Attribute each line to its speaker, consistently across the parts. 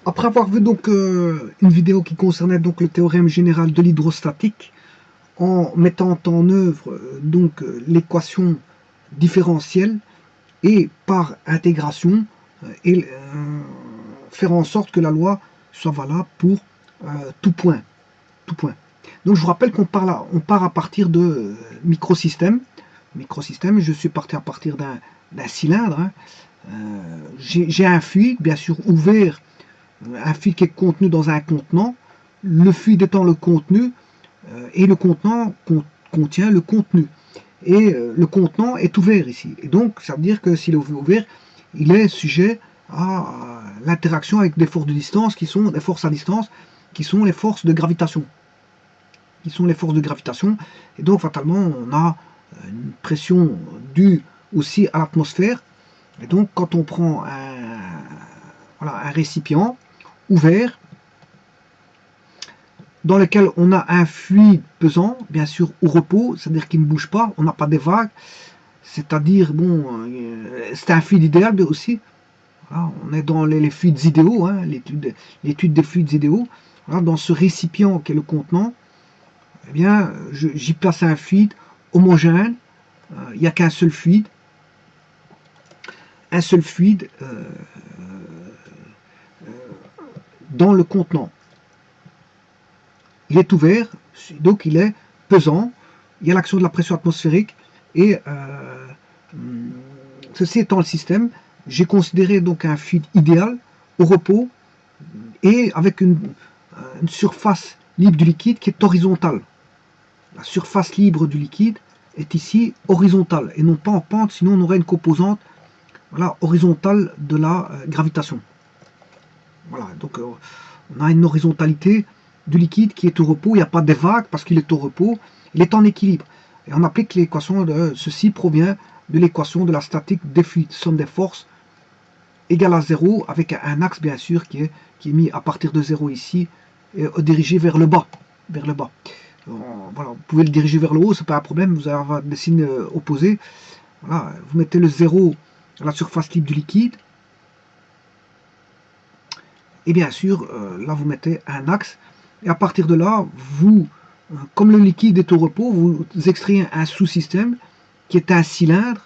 Speaker 1: Après avoir vu donc une vidéo qui concernait donc le théorème général de l'hydrostatique, en mettant en œuvre l'équation différentielle et par intégration faire en sorte que la loi soit valable pour tout point. Donc je vous rappelle qu'on part à partir de microsystèmes. Je suis parti à partir d'un cylindre. Hein. J'ai un fluide, bien sûr, ouvert, un fluide qui est contenu dans un contenant, le fluide étant le contenu, et le contenant contient le contenu. Et le contenant est ouvert ici. Et donc, ça veut dire que s'il est ouvert, il est sujet à l'interaction avec des forces de distance, qui sont des forces à distance, qui sont les forces de gravitation. Et donc, fatalement, on a une pression due aussi à l'atmosphère. Et donc, quand on prend un récipient ouvert, dans lequel on a un fluide pesant, bien sûr au repos, c'est-à-dire qu'il ne bouge pas, on n'a pas des vagues, c'est-à-dire, bon, c'est un fluide idéal mais aussi, voilà, on est dans les fluides idéaux, hein, l'étude des fluides idéaux, voilà, dans ce récipient qui est le contenant, eh bien, j'y place un fluide homogène, il n'y a qu'un seul fluide, dans le contenant. Il est ouvert, donc il est pesant, il y a l'action de la pression atmosphérique, et ceci étant le système, j'ai considéré donc un fluide idéal, au repos, et avec une surface libre du liquide qui est horizontale. La surface libre du liquide est ici horizontale, et non pas en pente, sinon on aurait une composante horizontale de la gravitation. Voilà, donc on a une horizontalité du liquide qui est au repos, il n'y a pas de vagues parce qu'il est au repos, il est en équilibre. Et on applique l'équation de ceci provient de l'équation de la statique des fluides, somme des forces égale à 0, avec un axe bien sûr qui est mis à partir de 0 ici, et dirigé vers le bas. Voilà, vous pouvez le diriger vers le haut, c'est pas un problème, vous allez avoir des signes opposés. Voilà, vous mettez le 0 à la surface libre du liquide, et bien sûr, là vous mettez un axe, et à partir de là, vous, comme le liquide est au repos, vous extrayez un sous-système qui est un cylindre,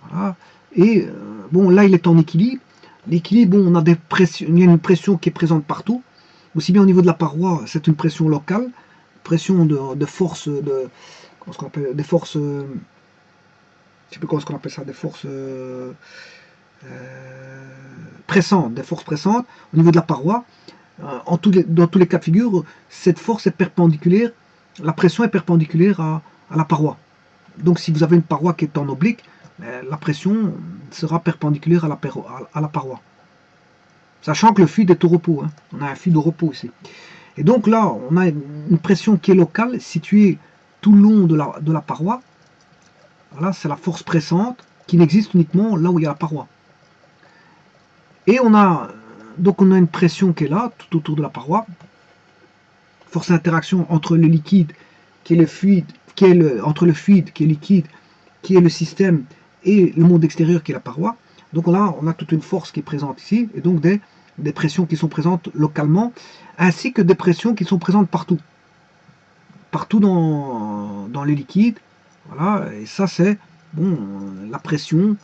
Speaker 1: voilà, et bon, là il est en équilibre. L'équilibre, bon, on a des pressions, il y a une pression qui est présente partout, aussi bien au niveau de la paroi, c'est une pression locale, pression de force, comment on appelle, des forces, je ne sais plus comment on appelle ça, des forces pressantes, au niveau de la paroi. Dans tous les cas de figure, cette force est perpendiculaire, la pression est perpendiculaire à la paroi. Donc si vous avez une paroi qui est en oblique, la pression sera perpendiculaire à la paroi. Sachant que le fluide est au repos, hein. On a un fluide au repos ici. Et donc là, on a une pression qui est locale, située tout le long de la paroi. Voilà, c'est la force pressante qui n'existe uniquement là où il y a la paroi. Et on a une pression qui est là, tout autour de la paroi. Force d'interaction entre le liquide, qui est le fluide, entre le fluide, qui est liquide, qui est le système, et le monde extérieur, qui est la paroi. Donc là, on a toute une force qui est présente ici, et donc des pressions qui sont présentes localement, ainsi que des pressions qui sont présentes partout. Partout dans les liquides. Voilà, et ça c'est bon, la pression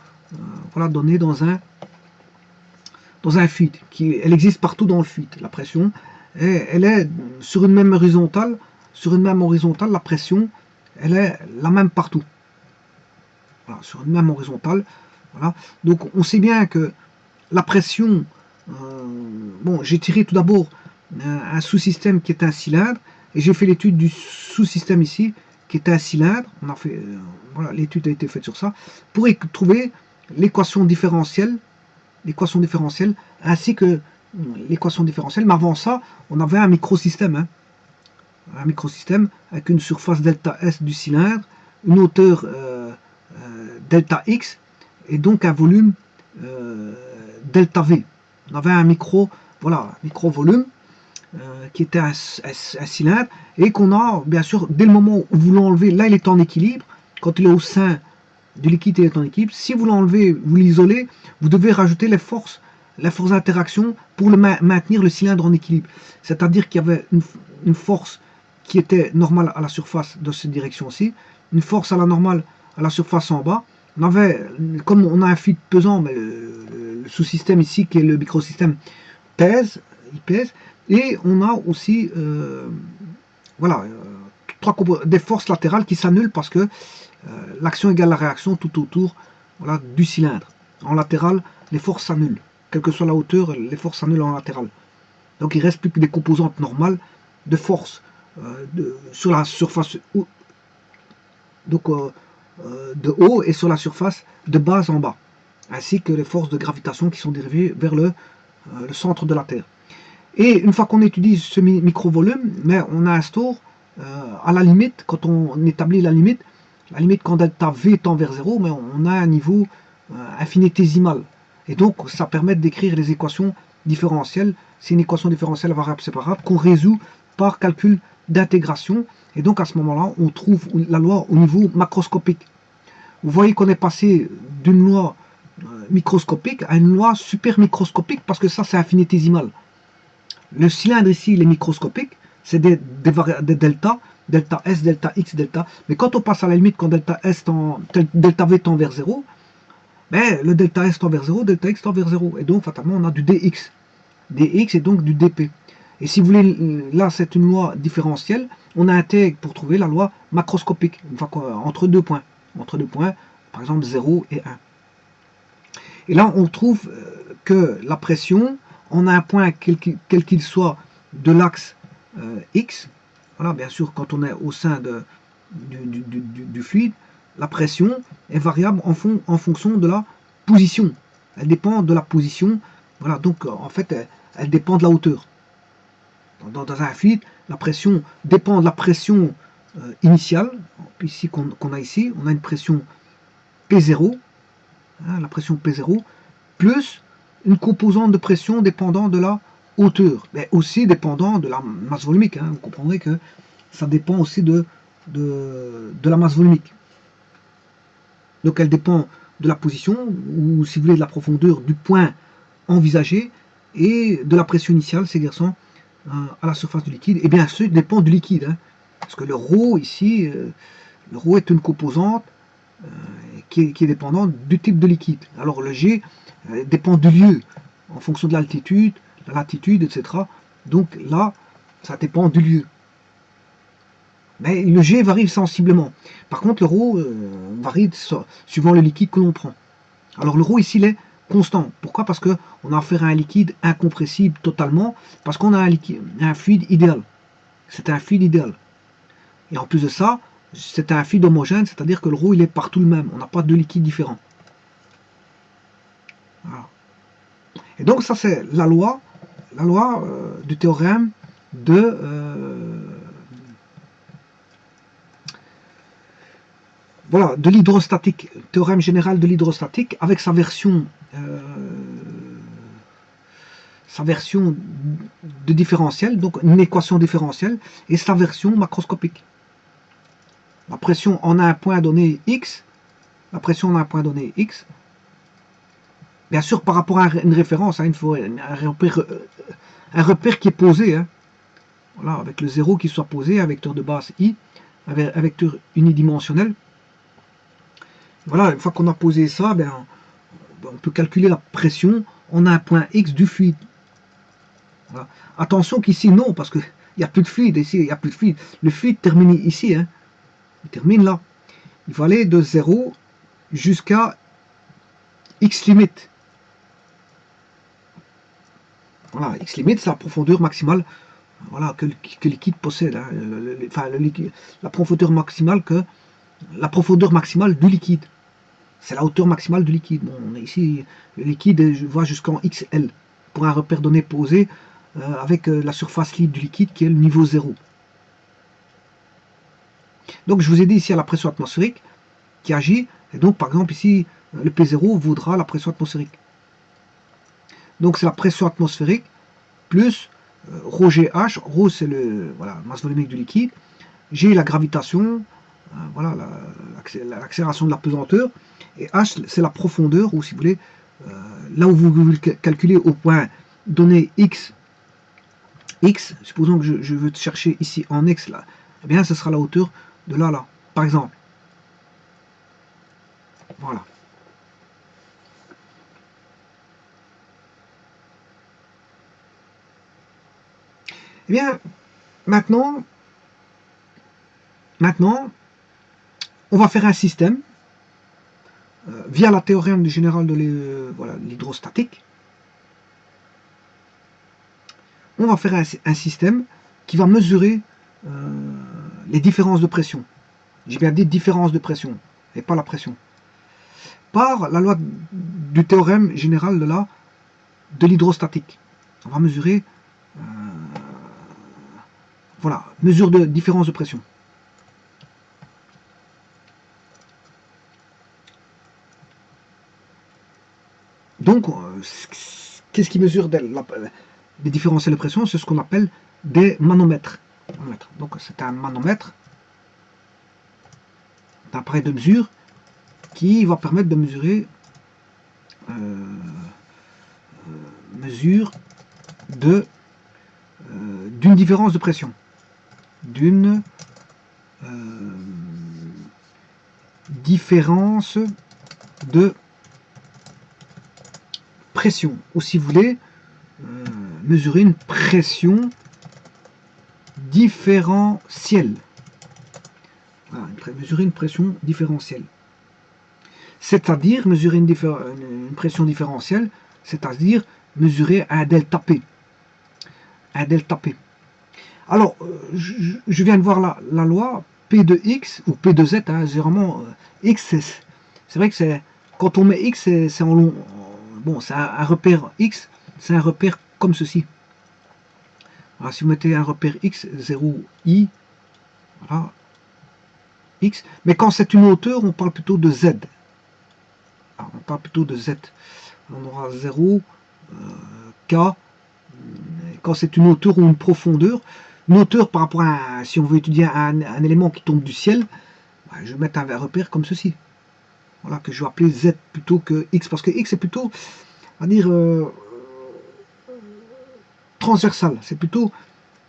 Speaker 1: voilà, donnée dans un fluide. Elle existe partout dans le fluide, la pression. Et elle est sur une même horizontale. Sur une même horizontale, la pression, elle est la même partout. Voilà, sur une même horizontale. Voilà. Donc on sait bien que la pression, bon, j'ai tiré tout d'abord un sous-système qui est un cylindre, et j'ai fait l'étude du sous-système ici, qui est un cylindre. On a fait, voilà, l'étude a été faite sur ça, pour trouver l'équation différentielle, ainsi que l'équation différentielle. Mais avant ça, on avait un microsystème, hein, un microsystème avec une surface delta S du cylindre, une hauteur delta X, et donc un volume delta V. On avait un micro-volume qui était un cylindre, et qu'on a, bien sûr, dès le moment où vous l'enlevez, là il est en équilibre, quand il est au sein du liquide, il est en équilibre. Si vous l'enlevez, vous l'isolez, vous devez rajouter les forces la force d'interaction pour maintenir le cylindre en équilibre. C'est-à-dire qu'il y avait une force qui était normale à la surface de cette direction-ci, une force à la normale à la surface en bas. On avait, comme on a un fluide pesant, mais le sous-système ici, qui est le microsystème, pèse, il pèse, et on a aussi voilà, des forces latérales qui s'annulent parce que l'action égale la réaction tout autour, voilà, du cylindre. En latéral, les forces s'annulent. Quelle que soit la hauteur, les forces s'annulent en latéral. Donc il ne reste plus que des composantes normales de force sur la surface donc, de haut et sur la surface de bas en bas, ainsi que les forces de gravitation qui sont dérivées vers le centre de la Terre. Et une fois qu'on étudie ce micro-volume, mais on instaure à la limite, quand on établit la limite quand delta V tend vers 0, mais on a un niveau infinitésimal. Et donc ça permet d'écrire les équations différentielles. C'est une équation différentielle variable séparable qu'on résout par calcul d'intégration. Et donc à ce moment-là, on trouve la loi au niveau macroscopique. Vous voyez qu'on est passé d'une loi microscopique à une loi super microscopique, parce que ça c'est infinitésimal. Le cylindre ici, il est microscopique, c'est des delta, delta S, delta X, delta. Mais quand on passe à la limite, quand delta V tend vers 0, ben, le delta S tend vers 0, delta X tend vers 0. Et donc, fatalement, on a du dx. dx et donc du dp. Et si vous voulez, là, c'est une loi différentielle. On intègre pour trouver la loi macroscopique, une fois entre deux points. Entre deux points, par exemple 0 et 1. Et là, on trouve que la pression, on a un point, quel qu'il soit, de l'axe X. Voilà, bien sûr, quand on est au sein du fluide, la pression est variable en fonction de la position. Elle dépend de la position. Voilà, donc en fait, elle dépend de la hauteur. Dans un fluide, la pression dépend de la pression initiale. Ici, qu'on a ici, on a une pression P0. La pression P0, plus une composante de pression dépendant de la hauteur, mais aussi dépendant de la masse volumique. Vous comprendrez que ça dépend aussi de la masse volumique. Donc elle dépend de la position, ou si vous voulez de la profondeur du point envisagé, et de la pression initiale, c'est-à-dire à la surface du liquide, et bien sûr dépend du liquide. Parce que le ρ ici, le ρ est une composante qui est dépendante du type de liquide. Alors le G dépend du lieu, en fonction de l'altitude, la latitude, etc. Donc là, ça dépend du lieu. Mais le G varie sensiblement. Par contre, le ρ varie suivant le liquide que l'on prend. Alors le ρ ici, il est constant. Pourquoi? Parce qu'on a affaire à un liquide incompressible totalement, parce qu'on a un fluide idéal. C'est un fluide idéal. Et en plus de ça, c'est un fluide homogène, c'est-à-dire que le ρ il est partout le même. On n'a pas de liquide différent. Voilà. Et donc ça c'est la loi du théorème de voilà, de l'hydrostatique, théorème général de l'hydrostatique, avec sa version de différentiel, donc une équation différentielle, et sa version macroscopique. La pression en un point donné X, la pression en un point donné X, bien sûr par rapport à une référence, il faut un repère qui est posé, voilà, avec le 0 qui soit posé, un vecteur de base I, un vecteur unidimensionnel. Voilà, une fois qu'on a posé ça, on peut calculer la pression en un point X du fluide. Voilà. Attention qu'ici, non, parce qu'il n'y a plus de fluide, ici, il n'y a plus de fluide. Le fluide termine ici, il termine là. Il va aller de 0 jusqu'à X limite. Voilà, X limite, c'est la profondeur maximale, voilà, que le liquide possède. La profondeur maximale du liquide. C'est la hauteur maximale du liquide. Bon, ici, le liquide va jusqu'en XL, pour un repère donné posé, avec la surface libre du liquide qui est le niveau 0. Donc je vous ai dit ici à la pression atmosphérique qui agit, et donc par exemple ici le P0 vaudra la pression atmosphérique. Donc c'est la pression atmosphérique plus ρGH, ρ c'est la masse volumique du liquide, G la gravitation, voilà l'accélération de la pesanteur, et H c'est la profondeur, ou si vous voulez là où vous voulez calculer au point donné x, supposons que je veux chercher ici en x là, eh bien ce sera la hauteur de là là, par exemple. Voilà. Eh bien, maintenant, on va faire un système via la théorème du général de l'hydrostatique. On va faire un système qui va mesurer les différences de pression. J'ai bien dit différence de pression, et pas la pression. Par la loi du théorème général de l'hydrostatique. On va mesurer, voilà, mesure de différence de pression. Donc, qu'est-ce qui mesure les différentiels de pression? C'est ce qu'on appelle des manomètres. Donc, c'est un manomètre, un appareil de mesure qui va permettre de mesurer d'une différence de pression, d'une différence de pression, ou si vous voulez mesurer une pression différentielle. Voilà, mesurer une pression différentielle. C'est-à-dire mesurer une pression différentielle, c'est-à-dire mesurer un delta P. Un delta P. Alors, je viens de voir la loi P de X, ou P de Z, hein, généralement, X, c'est vrai que c'est, quand on met X, c'est en long, bon, c'est un repère X, c'est un repère comme ceci. Alors, si vous mettez un repère X, 0I, voilà, X, mais quand c'est une hauteur, on parle plutôt de Z. Alors, on parle plutôt de Z. On aura 0, K, quand c'est une hauteur ou une profondeur. Une hauteur par rapport à, si on veut étudier un élément qui tombe du ciel, bah, je vais mettre un repère comme ceci. Voilà, que je vais appeler Z plutôt que X, parce que X est plutôt, on va dire, transversal. C'est plutôt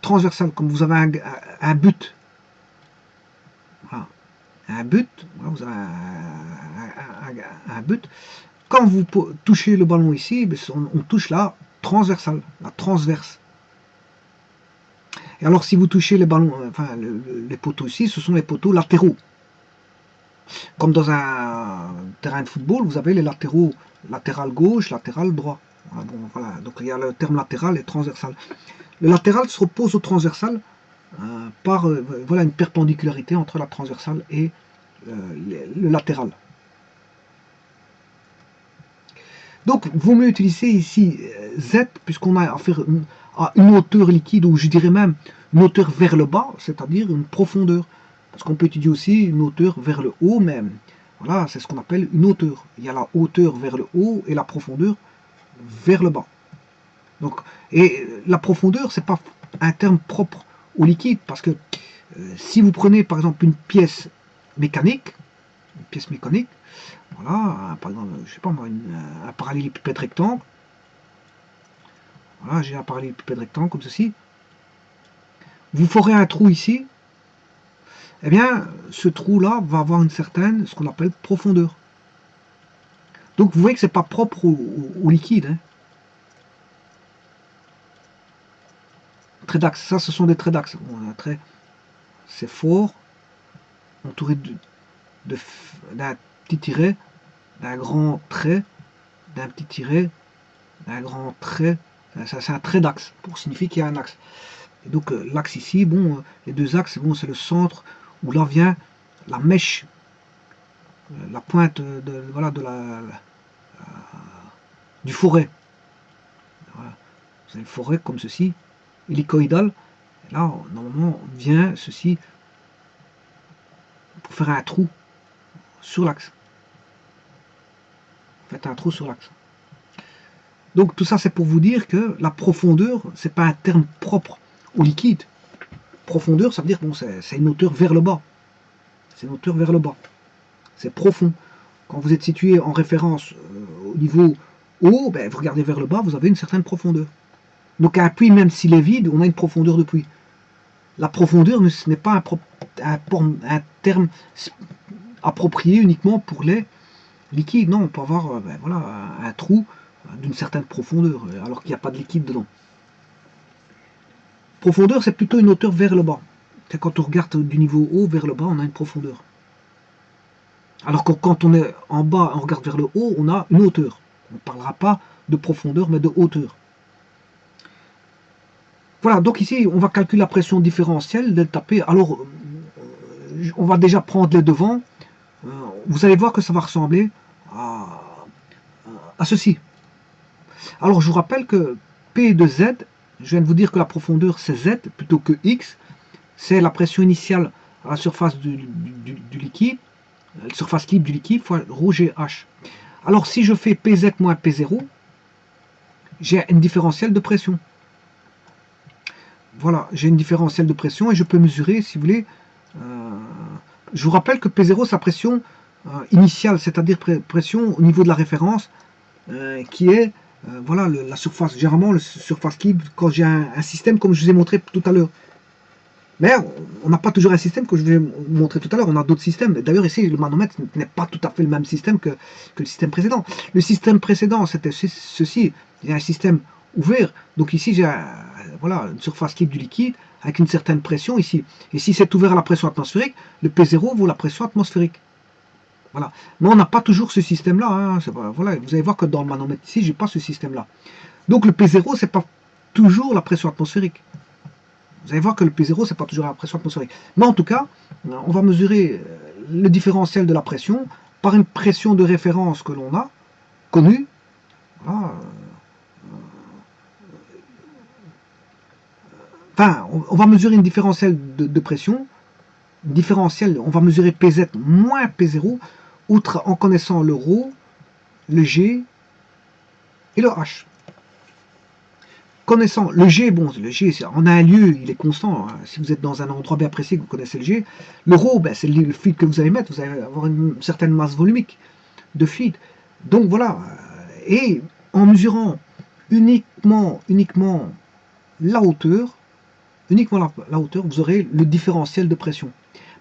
Speaker 1: transversal, comme vous avez un but. Voilà. Un but, voilà, vous avez un but. Quand vous touchez le ballon ici, on touche la transversale, la transverse. Et alors si vous touchez les ballons, enfin les poteaux ici, ce sont les poteaux latéraux. Comme dans un terrain de football, vous avez les latéraux, latéral gauche, latéral droit. Voilà, bon, voilà. Donc il y a le terme latéral et transversal. Le latéral se repose au transversal par voilà, une perpendicularité entre la transversale et le latéral. Donc, vaut mieux utiliser ici Z, puisqu'on a affaire à une hauteur liquide, ou je dirais même une hauteur vers le bas, c'est-à-dire une profondeur. Parce qu'on peut étudier aussi une hauteur vers le haut même. Voilà, c'est ce qu'on appelle une hauteur. Il y a la hauteur vers le haut et la profondeur vers le bas. Donc, et la profondeur, c'est pas un terme propre au liquide, parce que si vous prenez par exemple une pièce mécanique, voilà, par exemple, je sais pas moi, un parallélépipède rectangle. Voilà, j'ai un parallélépipède rectangle comme ceci. Vous forez un trou ici. Eh bien, ce trou-là va avoir une certaine, ce qu'on appelle profondeur. Donc, vous voyez que c'est pas propre au liquide. Hein. Trait d'axe, ça, ce sont des traits d'axe. Bon, un trait, c'est fort, entouré d'un petit tiret, d'un grand trait, d'un petit tiret, d'un grand trait. Ça, c'est un trait d'axe, pour signifier qu'il y a un axe. Et donc l'axe ici, bon, les deux axes, bon, c'est le centre où là vient la mèche, la pointe voilà, du forêt. Voilà. Vous avez une forêt comme ceci, hélicoïdale. Et là, normalement, vient ceci pour faire un trou sur l'axe. Faites un trou sur l'axe. Donc tout ça, c'est pour vous dire que la profondeur, c'est pas un terme propre au liquide. Profondeur, ça veut dire bon, c'est une hauteur vers le bas. C'est une hauteur vers le bas. C'est profond. Quand vous êtes situé en référence au niveau O, ben, vous regardez vers le bas, vous avez une certaine profondeur. Donc un puits, même s'il est vide, on a une profondeur de puits. La profondeur, ce n'est pas un terme approprié uniquement pour les liquides. Non, on peut avoir ben, voilà, un trou d'une certaine profondeur, alors qu'il n'y a pas de liquide dedans. Profondeur, c'est plutôt une hauteur vers le bas. C'est quand on regarde du niveau haut vers le bas, on a une profondeur. Alors que quand on est en bas, on regarde vers le haut, on a une hauteur. On ne parlera pas de profondeur, mais de hauteur. Voilà, donc ici, on va calculer la pression différentielle, delta P. Alors, on va déjà prendre les devants. Vous allez voir que ça va ressembler à ceci. Alors, je vous rappelle que P de Z, je viens de vous dire que la profondeur, c'est Z plutôt que X. C'est la pression initiale à la surface du liquide, la surface libre du liquide, fois ρ GH. Alors, si je fais PZ moins P0, j'ai une différentielle de pression. Voilà, j'ai une différentielle de pression et je peux mesurer, si vous voulez, je vous rappelle que P0, c'est la pression initiale, c'est-à-dire pression au niveau de la référence, qui est, voilà, la surface, généralement, la surface libre, quand j'ai un système, comme je vous ai montré tout à l'heure. Mais on n'a pas toujours un système que je vais vous montrer tout à l'heure, on a d'autres systèmes. D'ailleurs, ici, le manomètre n'est pas tout à fait le même système que le système précédent. Le système précédent, c'était ceci, il y a un système ouvert. Donc ici, j'ai voilà, une surface libre du liquide avec une certaine pression ici. Et si c'est ouvert à la pression atmosphérique, le P0 vaut la pression atmosphérique. Voilà. Mais on n'a pas toujours ce système-là. Hein. Voilà, vous allez voir que dans le manomètre ici, je n'ai pas ce système-là. Donc le P0, ce n'est pas toujours la pression atmosphérique. Vous allez voir que le P0, c'est pas toujours la pression atmosphérique. Mais en tout cas, on va mesurer le différentiel de la pression par une pression de référence que l'on a, connue. Voilà. Enfin, on va mesurer une différentielle de pression. Différentiel, on va mesurer PZ moins P0, outre en connaissant le ρ, le G et le H. Connaissant le G, bon, le G, en un lieu, il est constant. Hein. Si vous êtes dans un endroit bien précis, vous connaissez le G. Le ρ, ben, c'est le fluide que vous allez mettre. Vous allez avoir une certaine masse volumique de fluide. Donc voilà. Et en mesurant uniquement la hauteur, la hauteur, vous aurez le différentiel de pression.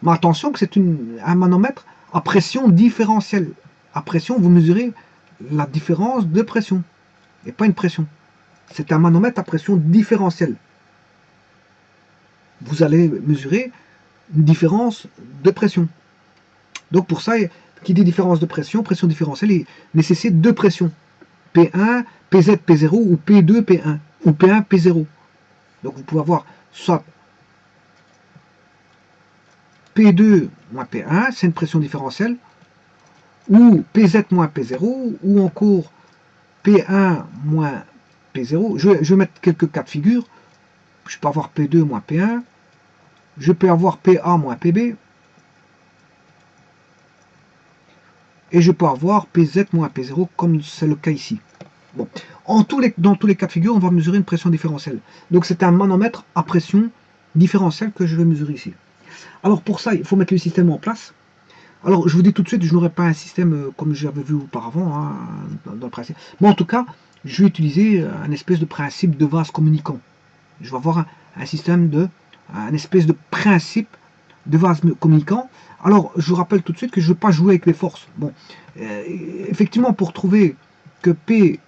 Speaker 1: Mais attention que c'est un manomètre à pression différentielle. À pression, vous mesurez la différence de pression et pas une pression. C'est un manomètre à pression différentielle. Vous allez mesurer une différence de pression. Donc pour ça, qui dit différence de pression, pression différentielle, il nécessite deux pressions. P1, PZ, P0 ou P2, P1 ou P1, P0. Donc vous pouvez avoir soit P2 moins P1, c'est une pression différentielle, ou PZ moins P0, ou encore P1 moins P0. Je vais mettre quelques cas de figure. Je peux avoir P2 moins P1. Je peux avoir PA moins PB. Et je peux avoir PZ moins P0, comme c'est le cas ici. Bon. Dans tous les cas de figure, on va mesurer une pression différentielle. Donc c'est un manomètre à pression différentielle que je vais mesurer ici. Alors pour ça, il faut mettre le système en place. Alors je vous dis tout de suite, je n'aurai pas un système comme j'avais vu auparavant, hein, dans le principe. Mais en tout cas, je vais utiliser un espèce de principe de vase communicant. Je vais avoir un espèce de principe de vase communicant. Alors, je vous rappelle tout de suite que je ne veux pas jouer avec les forces. Bon, effectivement, pour trouver que P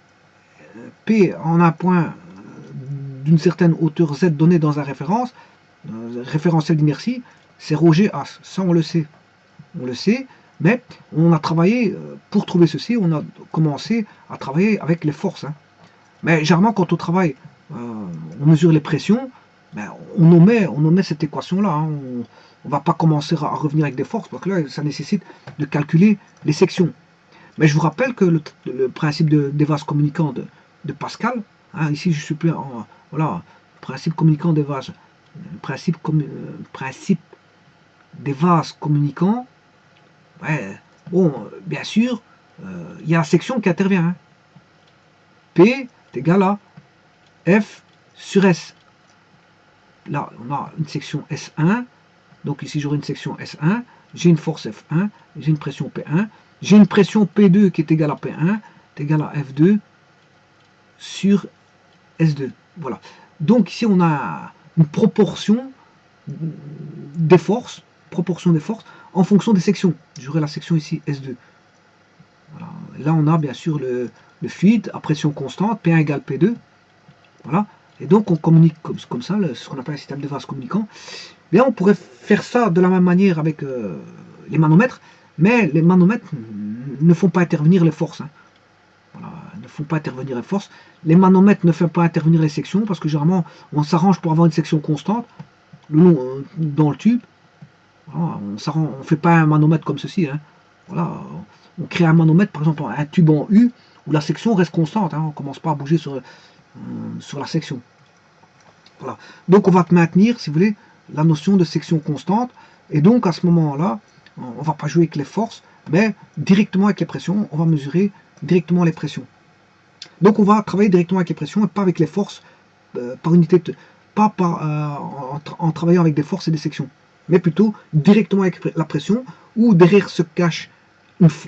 Speaker 1: en un point d'une certaine hauteur Z donnée dans un référentiel d'inertie, c'est ρ GH. Ça, on le sait. On le sait, mais on a travaillé, pour trouver ceci, on a commencé à travailler avec les forces. Hein. Mais généralement, quand on travaille, on mesure les pressions, ben, on omet cette équation-là. Hein. On ne va pas commencer à revenir avec des forces, parce que là, ça nécessite de calculer les sections. Mais je vous rappelle que le principe des vases communicants de Pascal, hein, ici je suis plus en, voilà, principe communicant des vases, principe des vases communicants, ouais, bon, bien sûr, il y a la section qui intervient. Hein. P est égal à F sur S. Là, on a une section S1, donc ici j'aurai une section S1, j'ai une force F1, j'ai une pression P1, j'ai une pression P2 qui est égale à P1, est égale à F2 sur S2. Voilà. Donc ici on a une proportion des forces, en fonction des sections. J'aurai la section ici S2. Voilà. Là on a bien sûr le fluide à pression constante, P1 égale P2. Voilà. Et donc on communique comme ça, ce qu'on appelle un système de vase communicant. Bien, on pourrait faire ça de la même manière avec les manomètres, mais les manomètres ne font pas intervenir les forces. Hein. Voilà, ne font pas intervenir les forces. Les manomètres ne font pas intervenir les sections, parce que généralement, on s'arrange pour avoir une section constante le long, dans le tube. Voilà, on ne fait pas un manomètre comme ceci. Hein. Voilà, on crée un manomètre, par exemple, un tube en U, où la section reste constante. Hein. On ne commence pas à bouger sur la section. Voilà. Donc on va maintenir, si vous voulez, la notion de section constante. Et donc à ce moment-là, on ne va pas jouer avec les forces, mais directement avec les pressions, on va mesurer directement les pressions. Donc on va travailler directement avec les pressions et pas avec les forces par unité, en travaillant avec des forces et des sections, mais plutôt directement avec la pression, où derrière se cachent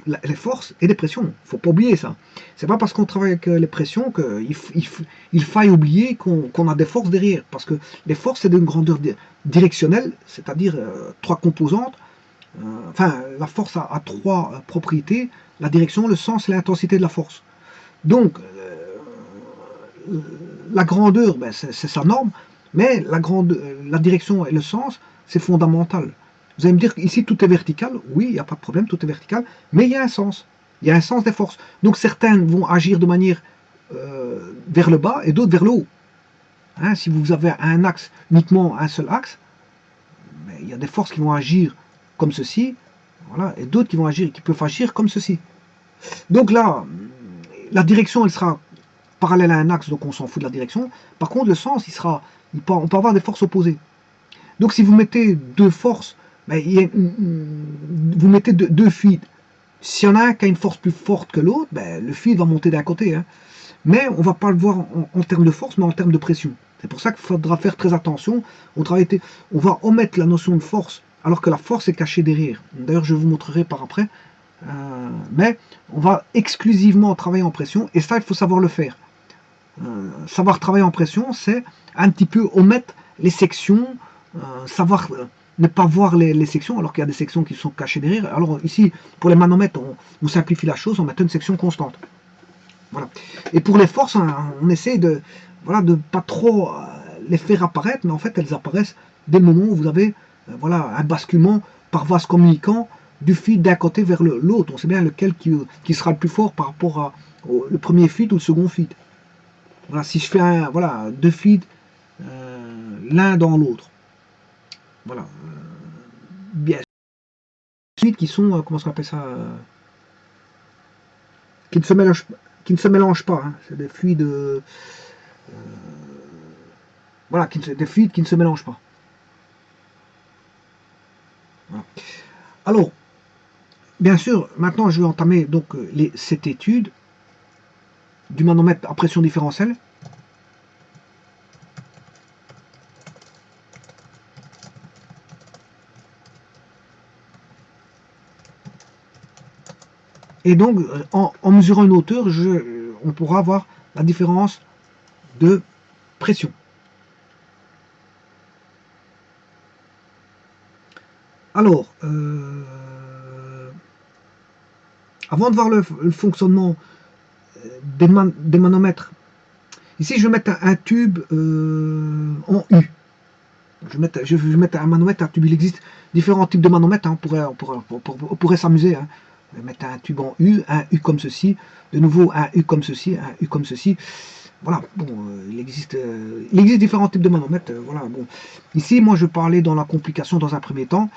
Speaker 1: les forces et les pressions. Il ne faut pas oublier ça. C'est pas parce qu'on travaille avec les pressions qu'il faille oublier qu'on a des forces derrière. Parce que les forces, c'est d'une grandeur directionnelle, c'est-à-dire 3 composantes. Enfin, la force a 3 propriétés, la direction, le sens et l'intensité de la force. Donc, la grandeur, ben, c'est sa norme, mais la direction et le sens, c'est fondamental. Vous allez me dire qu'ici tout est vertical, oui, il n'y a pas de problème, tout est vertical, mais il y a un sens. Il y a un sens des forces. Donc certaines vont agir de manière vers le bas et d'autres vers le haut. Hein, si vous avez un axe, uniquement un seul axe, ben, il y a des forces qui vont agir comme ceci, voilà, et d'autres qui peuvent agir comme ceci. Donc là, la direction, elle sera parallèle à un axe, donc on s'en fout de la direction. Par contre, le sens, on peut avoir des forces opposées. Donc si vous mettez 2 forces, ben, vous mettez 2 fluides. S'il y en a un qui a une force plus forte que l'autre, ben, le fluide va monter d'un côté. Hein. Mais on ne va pas le voir en termes de force, mais en termes de pression. C'est pour ça qu'il faudra faire très attention. On va omettre la notion de force, alors que la force est cachée derrière. D'ailleurs, je vous montrerai par après. Mais on va exclusivement travailler en pression, et ça, il faut savoir le faire. Savoir travailler en pression, c'est un petit peu omettre les sections, savoir ne pas voir les sections, alors qu'il y a des sections qui sont cachées derrière. Alors ici, pour les manomètres, on simplifie la chose, on met une section constante. Voilà. Et pour les forces, on essaie de pas trop les faire apparaître, mais en fait, elles apparaissent dès le moment où vous avez voilà, un basculement par vase communicant du feed d'un côté vers l'autre. On sait bien lequel qui sera le plus fort par rapport au premier feed ou le second feed. Voilà, si je fais voilà, 2 feeds, l'un dans l'autre. Voilà. Bien feeds qui sont, comment on appelle ça, qui ne se mélangent pas. Hein. C'est des fluides, voilà, des fluides qui ne se mélangent pas. Voilà. Alors, bien sûr, maintenant je vais entamer donc cette étude du manomètre à pression différentielle. Et donc, en mesurant une hauteur, on pourra avoir la différence de pression. Alors, avant de voir le fonctionnement des manomètres, ici je vais mettre un tube en U. Je vais mettre un manomètre, un tube. Il existe différents types de manomètres. Hein. On pourrait s'amuser. Hein. Je vais mettre un tube en U, un U comme ceci. De nouveau, un U comme ceci, un U comme ceci. Voilà. Bon, il existe différents types de manomètres. Voilà. Bon. Ici, moi, je parlais dans la complication dans un premier temps.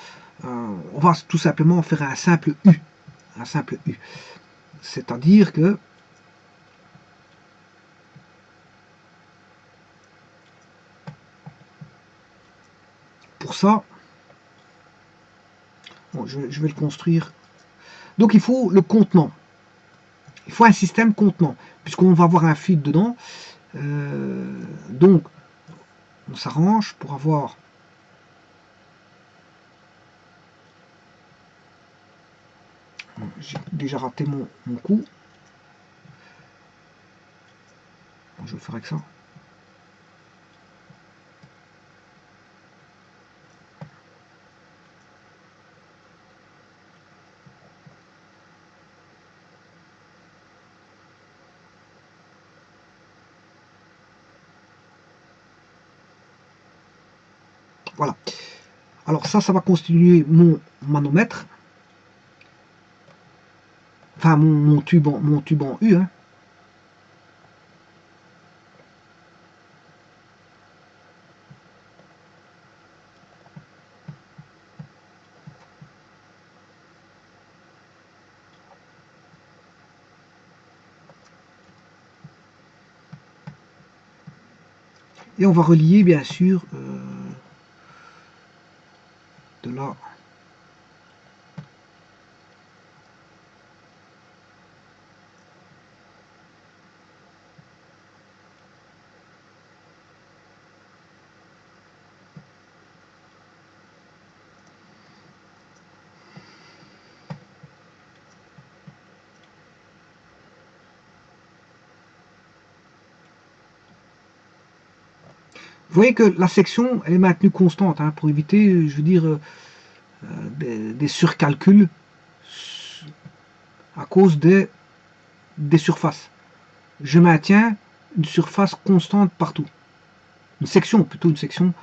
Speaker 1: On va tout simplement faire un simple U. Un simple U. C'est-à-dire que pour ça, bon, je vais le construire. Donc il faut le contenant. Il faut un système contenant, puisqu'on va avoir un fil dedans. Donc, on s'arrange pour avoir j'ai déjà raté mon coup. Je vais le faire avec ça. Voilà. Alors ça va constituer mon manomètre. Enfin, mon tube en U. Hein. Et on va relier, bien sûr, de là. Vous voyez que la section, elle est maintenue constante, hein, pour éviter, je veux dire, des surcalculs à cause des surfaces. Je maintiens une surface constante partout. Une section, plutôt une section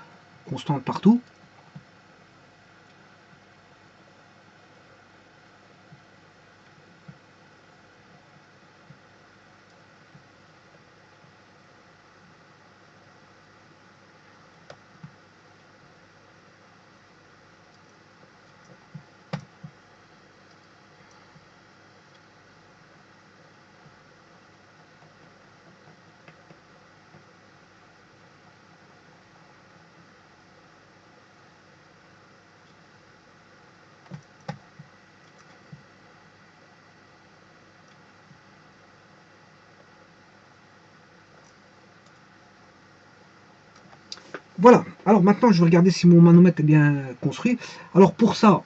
Speaker 1: constante partout. Voilà, alors maintenant je vais regarder si mon manomètre est bien construit. Alors pour ça,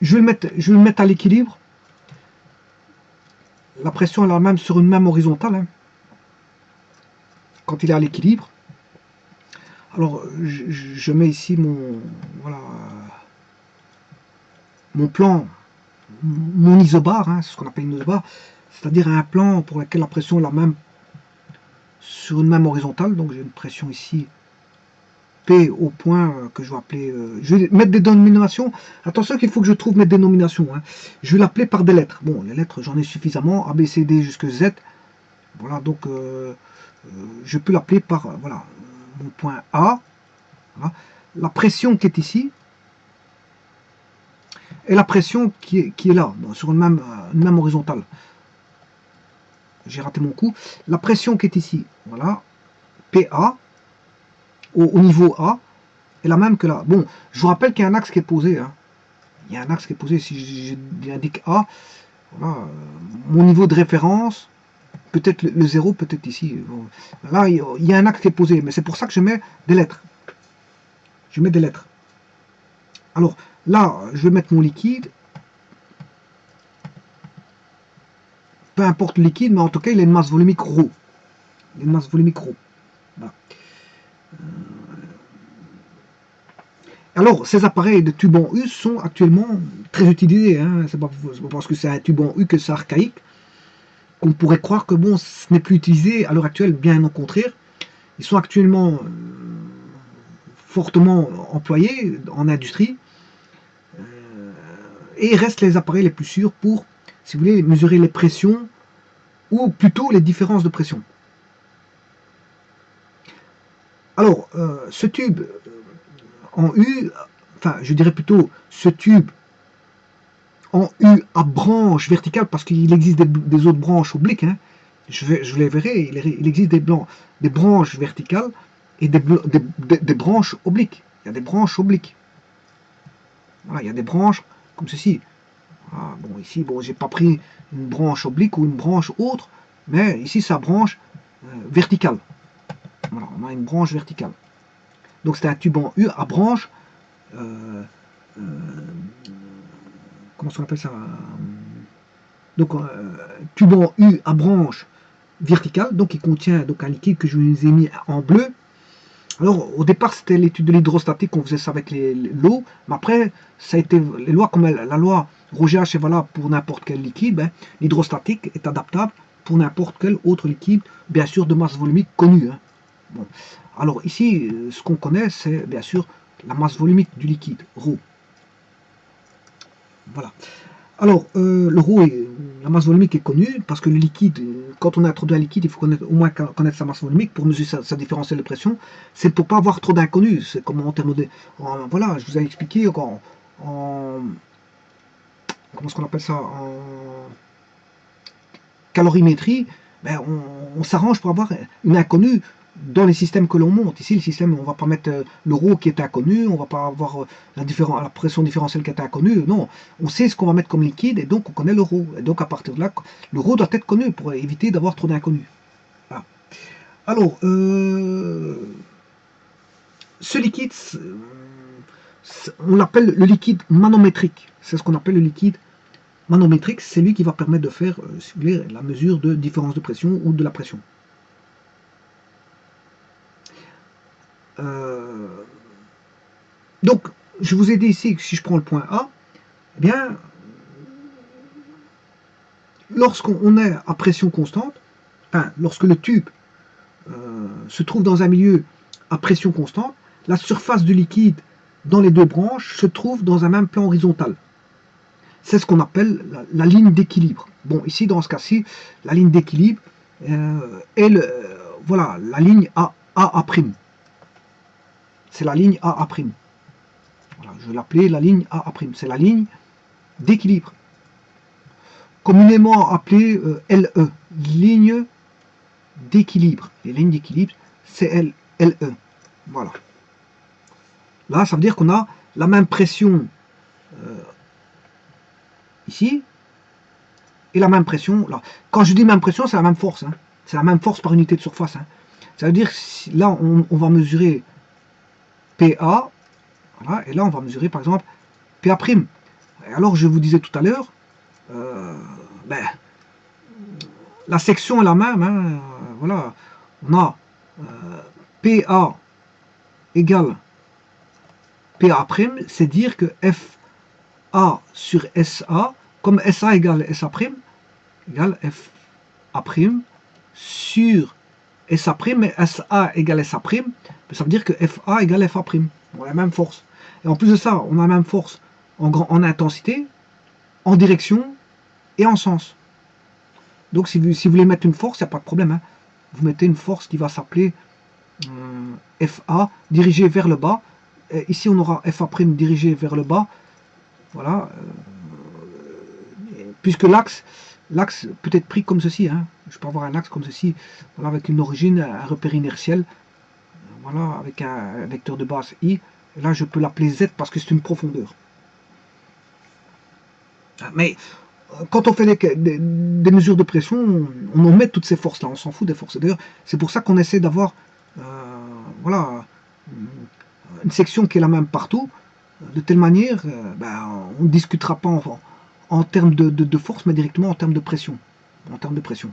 Speaker 1: je vais le mettre à l'équilibre. La pression est la même sur une même horizontale, hein, quand il est à l'équilibre. Alors je mets ici voilà, mon plan, mon isobar, hein, c'est ce qu'on appelle une isobar, c'est-à-dire un plan pour lequel la pression est la même sur une même horizontale. Donc j'ai une pression ici P au point que je vais appeler... je vais mettre des dénominations. Attention qu'il faut que je trouve mes dénominations. Hein. Je vais l'appeler par des lettres. Bon, les lettres, j'en ai suffisamment. A, B, C, D jusqu'à Z. Voilà, donc je peux l'appeler par... voilà, mon point A. Voilà. La pression qui est ici. Et la pression qui est là, bon, sur une même horizontale. J'ai raté mon coup. La pression qui est ici. Voilà. PA. Au niveau A. Est la même que là. Bon, je vous rappelle qu'il y a un axe qui est posé. Hein. Il y a un axe qui est posé, si j'indique A, voilà, mon niveau de référence, peut-être le 0, peut-être ici. Bon. Là, il y a un axe qui est posé, mais c'est pour ça que je mets des lettres. Je mets des lettres. Alors, là, je vais mettre mon liquide. Peu importe le liquide, mais en tout cas, il a une masse volumique ρ. Il a une masse volumique ρ. Voilà. Alors, ces appareils de tube en U sont actuellement très utilisés. Hein. C'est pas parce que c'est un tube en U que c'est archaïque. Qu'on pourrait croire que bon, ce n'est plus utilisé à l'heure actuelle, bien au contraire. Ils sont actuellement fortement employés en industrie et restent les appareils les plus sûrs pour, si vous voulez, mesurer les pressions ou plutôt les différences de pression. Alors, ce tube en U, enfin, je dirais plutôt ce tube en U à branche verticale, parce qu'il existe des autres branches obliques, hein. Je les verrai, il existe des branches verticales et des branches obliques. Il y a des branches obliques. Voilà, il y a des branches comme ceci. Ah, bon, ici, bon, j'ai pas pris une branche oblique ou une branche autre, mais ici, ça branche verticale. Voilà, on a une branche verticale. Donc, c'est un tube en U à branche. Comment on appelle ça? Donc, tube en U à branche vertical, donc qui contient donc un liquide que je vous ai mis en bleu. Alors au départ c'était l'étude de l'hydrostatique, on faisait ça avec l'eau, mais après ça a été les lois comme la loi Roger-H est valable pour n'importe quel liquide, ben, l'hydrostatique est adaptable pour n'importe quel autre liquide, bien sûr de masse volumique connue. Hein. Bon. Alors ici, ce qu'on connaît, c'est bien sûr la masse volumique du liquide, ρ. Voilà. Alors, le ρ, la masse volumique est connue, parce que le liquide, quand on a introduit un liquide, il faut au moins connaître sa masse volumique pour mesurer sa différentielle de pression. C'est pour ne pas avoir trop d'inconnus. C'est comme en termes de... voilà, je vous ai expliqué comment est-ce qu'on appelle ça, en calorimétrie, ben, on s'arrange pour avoir une inconnue dans les systèmes que l'on monte. Ici, le système, on ne va pas mettre le ρ qui est inconnu, on ne va pas avoir la pression différentielle qui est inconnue. Non, on sait ce qu'on va mettre comme liquide et donc on connaît le ρ. Et donc à partir de là, le ρ doit être connu pour éviter d'avoir trop d'inconnus. Voilà. Alors, ce liquide, on l'appelle le liquide manométrique. C'est ce qu'on appelle le liquide manométrique, c'est lui qui va permettre de faire si vous voulez, la mesure de différence de pression ou de la pression. Donc, je vous ai dit ici que si je prends le point A, eh bien, lorsqu'on est à pression constante, enfin, lorsque le tube se trouve dans un milieu à pression constante, la surface du liquide dans les deux branches se trouve dans un même plan horizontal. C'est ce qu'on appelle la ligne d'équilibre. Bon, ici, dans ce cas-ci, la ligne d'équilibre est voilà, la ligne AA'. C'est la ligne AA'. Voilà, je vais l'appeler la ligne AA'. C'est la ligne d'équilibre. Communément appelée LE, ligne d'équilibre. Les lignes d'équilibre, c'est LE. Voilà. Là, ça veut dire qu'on a la même pression ici et la même pression là. Quand je dis même pression, c'est la même force. Hein. C'est la même force par unité de surface. Hein. Ça veut dire que si, là, on va mesurer PA, voilà, et là, on va mesurer par exemple PA'. Et alors, je vous disais tout à l'heure, ben, la section est la même. Hein, voilà, on a PA égale PA', c'est dire que FA sur SA, comme SA égale SA', égale FA' sur SA', mais SA égale SA', ça veut dire que FA égale FA'. On a la même force. Et en plus de ça, on a la même force en intensité, en direction et en sens. Donc si vous voulez mettre une force, il n'y a pas de problème. Hein. Vous mettez une force qui va s'appeler FA dirigée vers le bas. Et ici, on aura FA' dirigée vers le bas. Voilà. Puisque l'axe peut être pris comme ceci. Hein. Je peux avoir un axe comme ceci, voilà, avec une origine, un repère inertiel, voilà, avec un vecteur de base I. Et là, je peux l'appeler Z parce que c'est une profondeur. Mais quand on fait des mesures de pression, on met toutes ces forces-là, on s'en fout des forces. D'ailleurs, c'est pour ça qu'on essaie d'avoir voilà, une section qui est la même partout, de telle manière, on ne discutera pas en termes de force, mais directement en termes de pression. En termes de pression.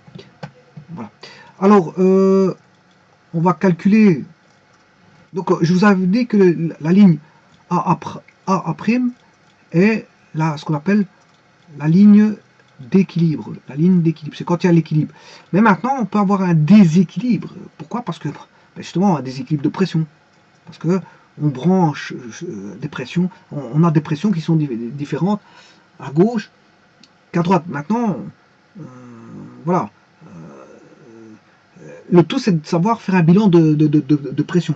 Speaker 1: Voilà. Alors, on va calculer. Donc, je vous avais dit que la ligne AA' est là, ce qu'on appelle la ligne d'équilibre. La ligne d'équilibre, c'est quand il y a l'équilibre. Mais maintenant, on peut avoir un déséquilibre. Pourquoi? Parce que, justement, un déséquilibre de pression. Parce que on branche des pressions, on a des pressions qui sont différentes à gauche qu'à droite. Maintenant, voilà. Le tout, c'est de savoir faire un bilan de pression.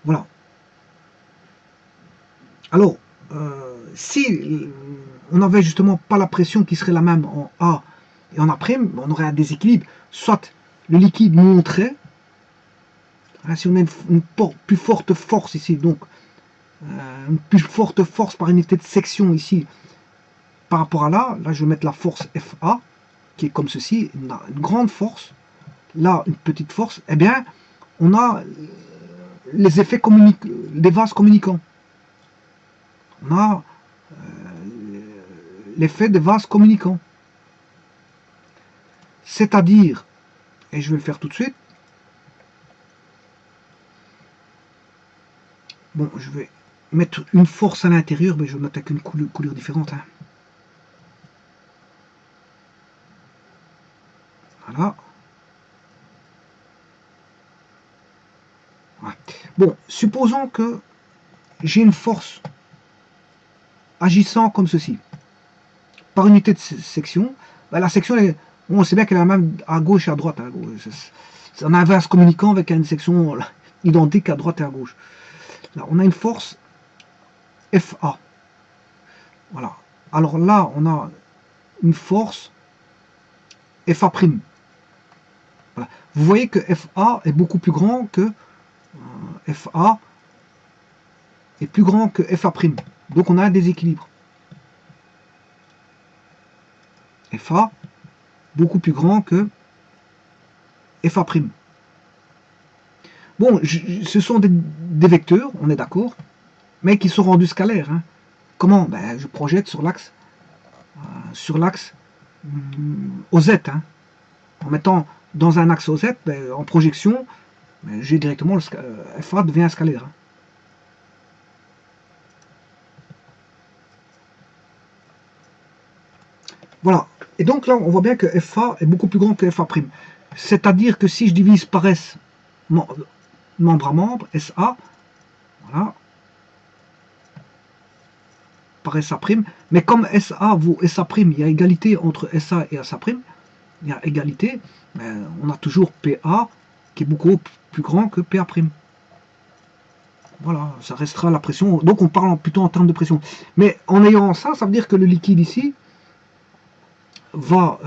Speaker 1: Voilà. Alors, si on n'avait justement pas la pression qui serait la même en A et en A', on aurait un déséquilibre. Soit le liquide monterait, hein, si on a une plus forte force ici, donc une plus forte force par unité de section ici, par rapport à là je vais mettre la force FA, qui est comme ceci, une grande force, là une petite force, eh bien, on a les effets des vases communicants. On a l'effet des vases communicants. C'est-à-dire, et je vais le faire tout de suite, bon, je vais mettre une force à l'intérieur, mais je vais mettre avec une couleur différente. Hein. Voilà. Voilà. Bon, supposons que j'ai une force agissant comme ceci. Par unité de section, ben, la section, on sait bien qu'elle est la même à gauche et à droite. Hein. C'est un inverse communiquant avec une section identique à droite et à gauche. Là, on a une force FA. Voilà. Alors là, on a une force FA'. Voilà. Vous voyez que FA est beaucoup plus grand que FA est plus grand que FA'. Donc on a un déséquilibre. FA beaucoup plus grand que FA'. Bon, ce sont des vecteurs, on est d'accord, mais qui sont rendus scalaires. Hein. Comment? Ben, je projette sur l'axe OZ. Hein. En mettant dans un axe OZ, ben, en projection, ben, j'ai directement le FA devient un scalaire. Hein. Voilà. Et donc là, on voit bien que FA est beaucoup plus grand que FA'. C'est-à-dire que si je divise par S, membre à membre, SA, voilà, par SA', mais comme SA vaut SA', il y a égalité entre SA et SA', il y a égalité, ben, on a toujours PA qui est beaucoup plus grand que PA'. Voilà, ça restera la pression. Donc on parle plutôt en termes de pression. Mais en ayant ça, ça veut dire que le liquide ici va...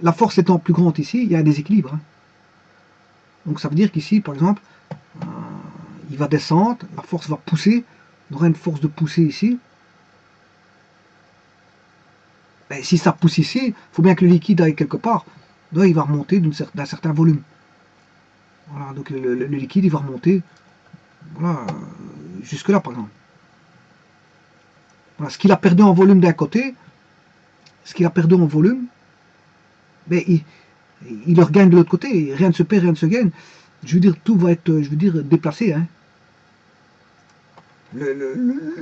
Speaker 1: la force étant plus grande ici, il y a un déséquilibre. Hein. Donc ça veut dire qu'ici, par exemple, il va descendre, la force va pousser, on aura une force de poussée ici. Ben, si ça pousse ici, il faut bien que le liquide aille quelque part. Donc il va remonter d'un certain volume. Voilà, donc le liquide, il va remonter voilà, jusque là, par exemple. Voilà, ce qu'il a perdu en volume d'un côté, ben, il le regagne de l'autre côté. Rien ne se perd, rien ne se gagne. Je veux dire, tout va être, déplacé. Hein. Le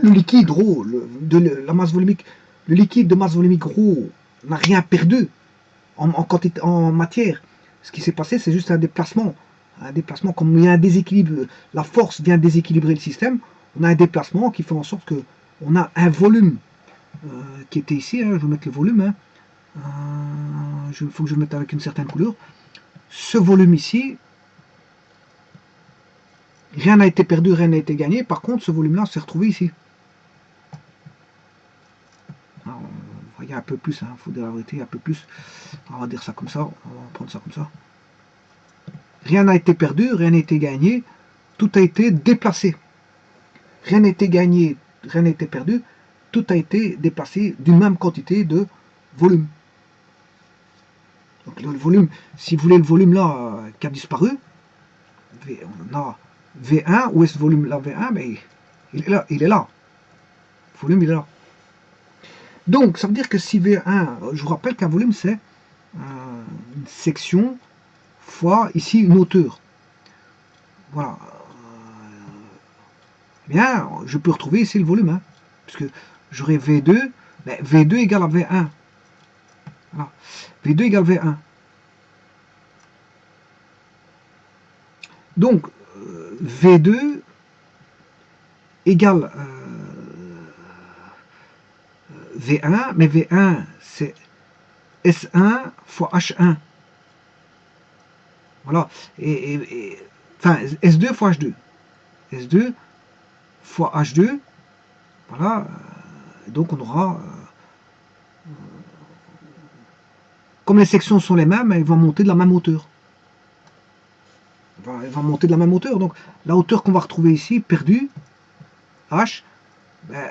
Speaker 1: liquide rho, la masse volumique, le liquide de masse volumique rho n'a rien perdu en matière. Ce qui s'est passé, c'est juste un déplacement. Un déplacement, comme il y a un déséquilibre, la force vient déséquilibrer le système, on a un déplacement qui fait en sorte que on a un volume qui était ici, hein, je vais mettre le volume, hein, il faut que je le mette avec une certaine couleur. Ce volume ici, rien n'a été perdu, rien n'a été gagné, par contre ce volume-là s'est retrouvé ici. Alors, on va y aller un peu plus, il faut dire la vérité, un peu plus. On va dire ça comme ça, on va prendre ça comme ça. Rien n'a été perdu, rien n'a été gagné, tout a été déplacé. Rien n'a été gagné, rien n'a été perdu, tout a été déplacé d'une même quantité de volume. Donc le volume, si vous voulez le volume là qui a disparu, on a V1, où est ce volume là V1? Mais il est là, il est là. Le volume il est là. Donc ça veut dire que si V1, je vous rappelle qu'un volume c'est une section fois ici une hauteur. Voilà. Bien, je peux retrouver ici le volume, hein, puisque j'aurai V2, mais V2 égale à V1. Voilà. V2 égale V1. Donc, V2 égale V1, mais V1 c'est S1 fois H1. Voilà. Enfin, S2 fois H2. S2 fois H2. Voilà. Donc on aura... comme les sections sont les mêmes, elles vont monter de la même hauteur. Elles vont monter de la même hauteur. Donc la hauteur qu'on va retrouver ici, perdue, H, ben,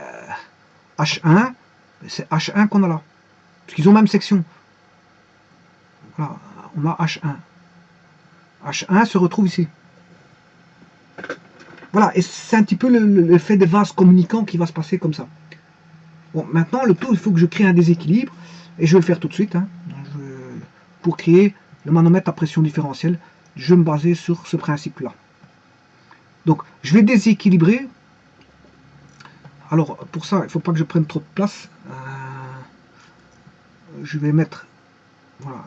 Speaker 1: H1, c'est H1 qu'on a là. Parce qu'ils ont même section. Voilà, on a H1. H1 se retrouve ici. Voilà, et c'est un petit peu l'effet fait des vases communicants qui va se passer comme ça. Bon, maintenant, le tout, il faut que je crée un déséquilibre. Et je vais le faire tout de suite. Hein. Pour créer le manomètre à pression différentielle, je vais me baser sur ce principe-là. Donc, je vais déséquilibrer. Alors, pour ça, il ne faut pas que je prenne trop de place. Je vais mettre... Voilà.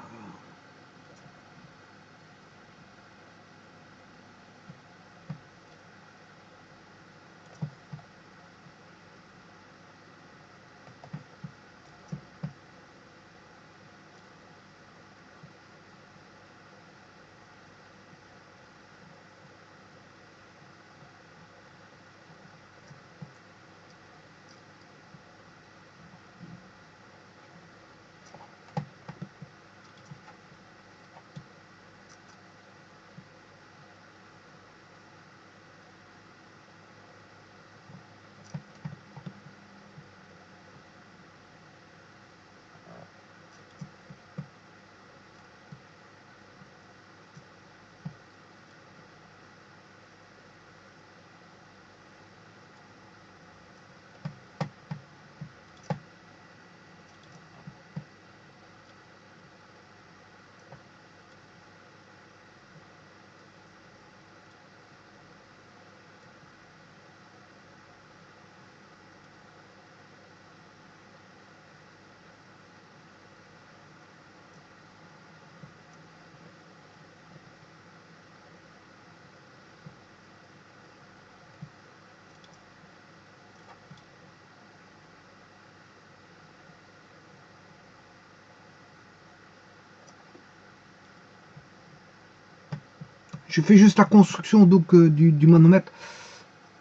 Speaker 1: Je fais juste la construction donc, du manomètre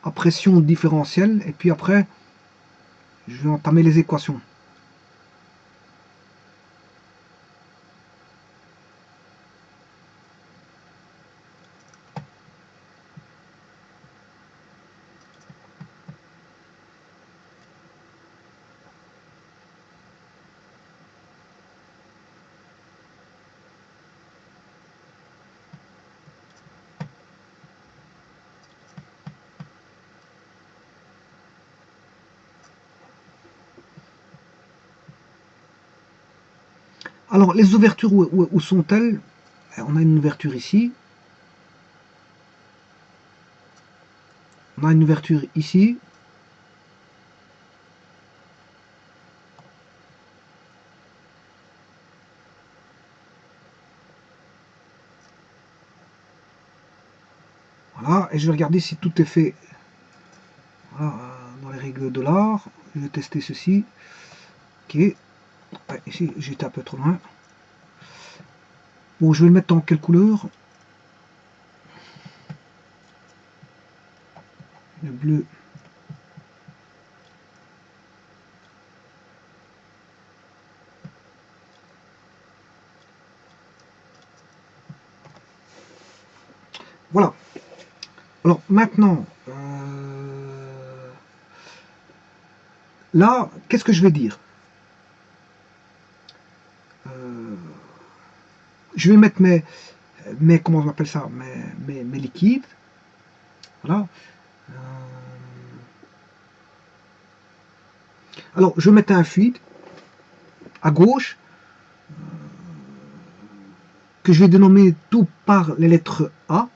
Speaker 1: à pression différentielle. Et puis après, je vais entamer les équations. Alors, les ouvertures, où sont-elles? On a une ouverture ici. On a une ouverture ici. Voilà, et je vais regarder si tout est fait. Voilà, dans les règles de l'art. Je vais tester ceci. Ok. Ouais, ici, j'étais un peu trop loin. Bon, je vais le mettre en quelle couleur? Le bleu. Voilà. Alors maintenant, là, qu'est-ce que je vais dire? Je vais mettre comment on appelle ça, mes liquides. Voilà. Alors, je vais mettre un fluide à gauche que je vais dénommer tout par les lettres A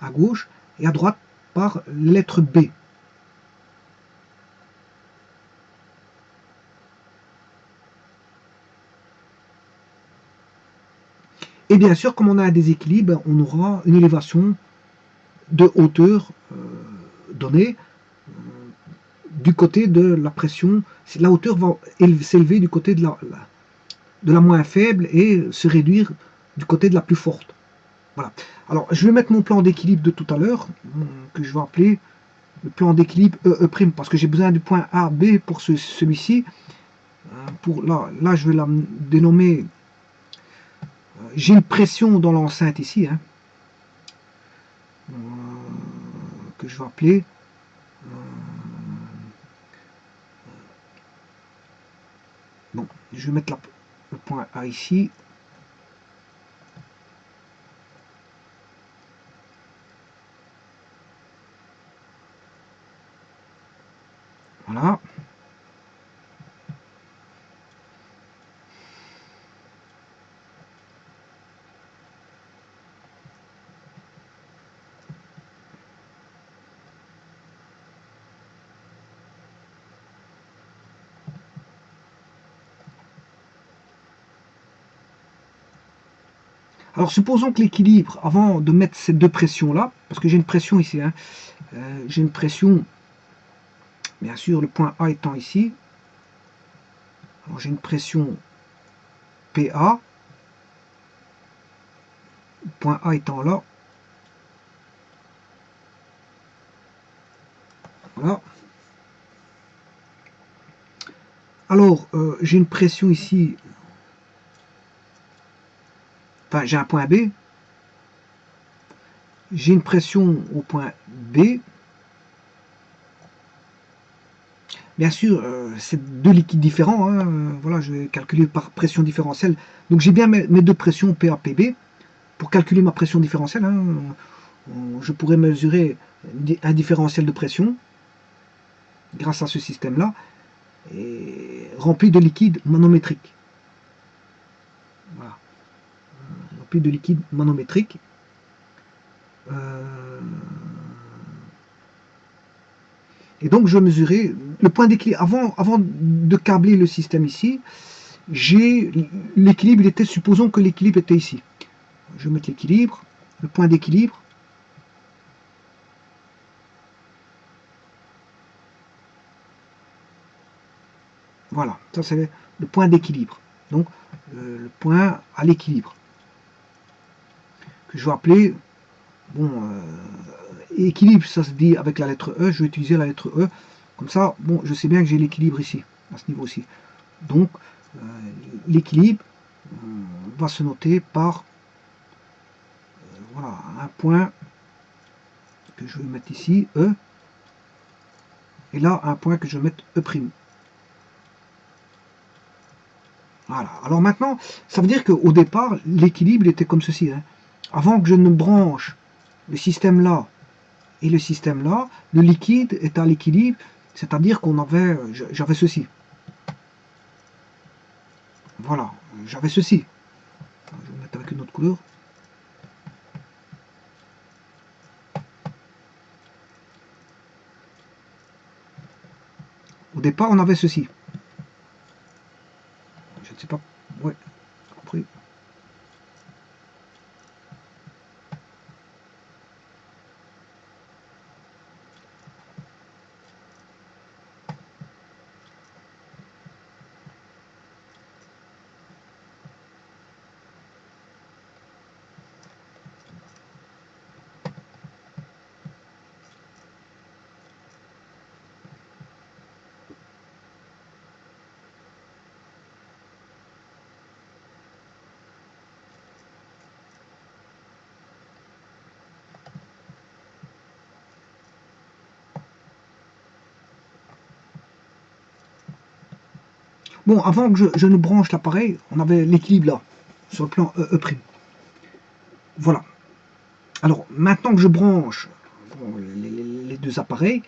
Speaker 1: à gauche et à droite par les lettres B. Et bien sûr, comme on a un déséquilibre, on aura une élévation de hauteur donnée du côté de la pression. La hauteur va s'élever du côté de la moins faible et se réduire du côté de la plus forte. Voilà. Alors, je vais mettre mon plan d'équilibre de tout à l'heure, que je vais appeler le plan d'équilibre E', parce que j'ai besoin du point A, B pour celui-ci. Là, je vais la dénommer. J'ai une pression dans l'enceinte ici, hein, que je vais appeler. Bon, je vais mettre le point A ici. Voilà. Alors supposons que l'équilibre, avant de mettre ces deux pressions-là, parce que j'ai une pression ici, hein, j'ai une pression, bien sûr, le point A étant ici, alors j'ai une pression PA, le point A étant là, voilà. Alors, j'ai une pression ici, enfin j'ai un point B, j'ai une pression au point B. Bien sûr, c'est deux liquides différents, hein, voilà, je vais calculer par pression différentielle. Donc j'ai bien mes deux pressions PA, PB. Pour calculer ma pression différentielle, hein, je pourrais mesurer un différentiel de pression grâce à ce système-là, et rempli de liquide manométrique. Voilà, rempli de liquide manométrique. Et donc je mesurais le point d'équilibre. Avant de câbler le système ici, j'ai l'équilibre, il était, supposons que l'équilibre était ici. Je vais mettre l'équilibre, le point d'équilibre. Voilà, ça c'est le point d'équilibre. Donc le point à l'équilibre. Que je vais appeler, bon, équilibre, ça se dit avec la lettre E, je vais utiliser la lettre E. Comme ça, bon, je sais bien que j'ai l'équilibre ici, à ce niveau-ci. Donc, l'équilibre va se noter par voilà, un point que je vais mettre ici, E, et là, un point que je vais mettre E'. Voilà. Alors maintenant, ça veut dire qu'au départ, l'équilibre était comme ceci. Hein. Avant que je ne branche le système là et le système là, le liquide est à l'équilibre, c'est-à-dire qu'on avait, j'avais ceci. Voilà, j'avais ceci. Je vais mettre avec une autre couleur. Au départ, on avait ceci. Je ne sais pas. Ouais, compris. Bon, avant que je ne branche l'appareil, on avait l'équilibre là, sur le plan E'. Voilà. Alors, maintenant que je branche bon, les deux appareils,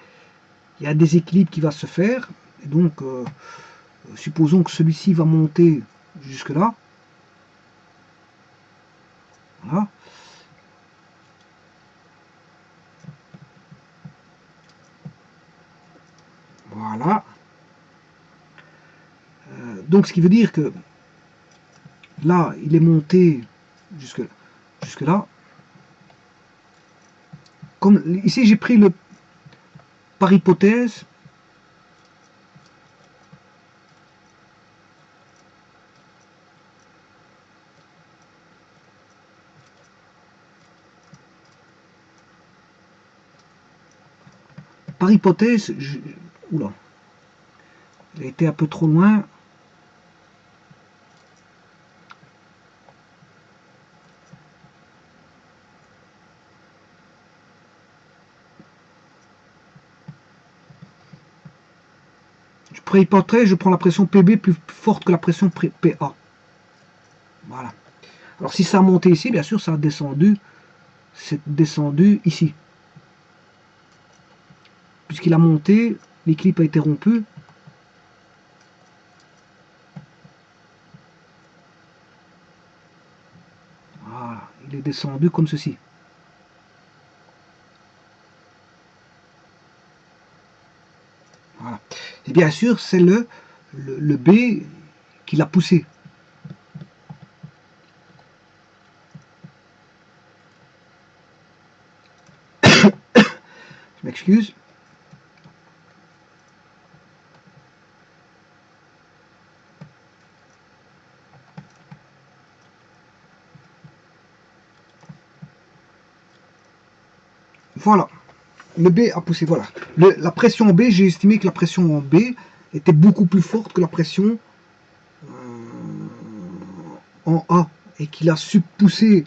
Speaker 1: il y a un déséquilibre qui va se faire. Et donc, supposons que celui-ci va monter jusque là. Voilà. Voilà. Donc, ce qui veut dire que là, il est monté jusque là. Comme ici, j'ai pris le par hypothèse. Par hypothèse, oula, il a été un peu trop loin. Par hypothèse, je prends la pression PB plus forte que la pression PA. Voilà. Alors si ça a monté ici, bien sûr, ça a descendu. C'est descendu ici. Puisqu'il a monté, l'équilibre a été rompu. Voilà, il est descendu comme ceci. Voilà. Et bien sûr, c'est le B qui l'a poussé. Je m'excuse. Voilà. Le B a poussé. Voilà. La pression B, j'ai estimé que la pression en B était beaucoup plus forte que la pression en A. Et qu'il a su pousser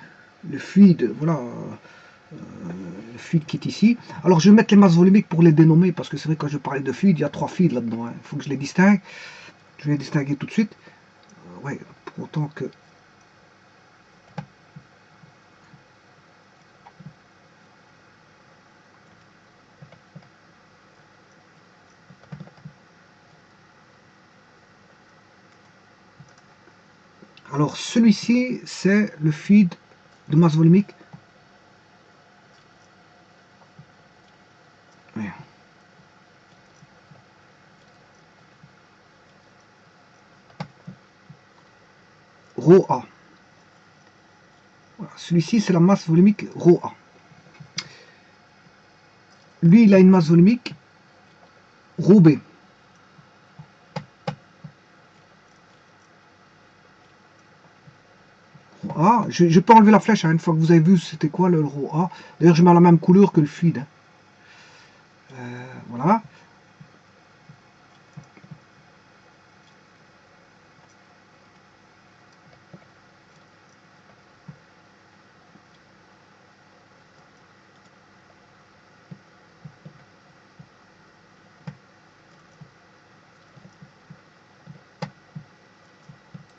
Speaker 1: le fluide. Voilà. Le fluide qui est ici. Alors je vais mettre les masses volumiques pour les dénommer, parce que c'est vrai que quand je parlais de fluide, il y a 3 fluides là-dedans. Il faut que je les distingue. Je vais les distinguer tout de suite. Ouais, pour autant que... Alors celui-ci, c'est le fluide de masse volumique. Ouais. Rho A. Voilà. Celui-ci, c'est la masse volumique Rho A. Lui, il a une masse volumique Rho B. Rho A. Je peux enlever la flèche hein, une fois que vous avez vu c'était quoi le Rho A. D'ailleurs, je mets la même couleur que le fluide. Hein. Voilà.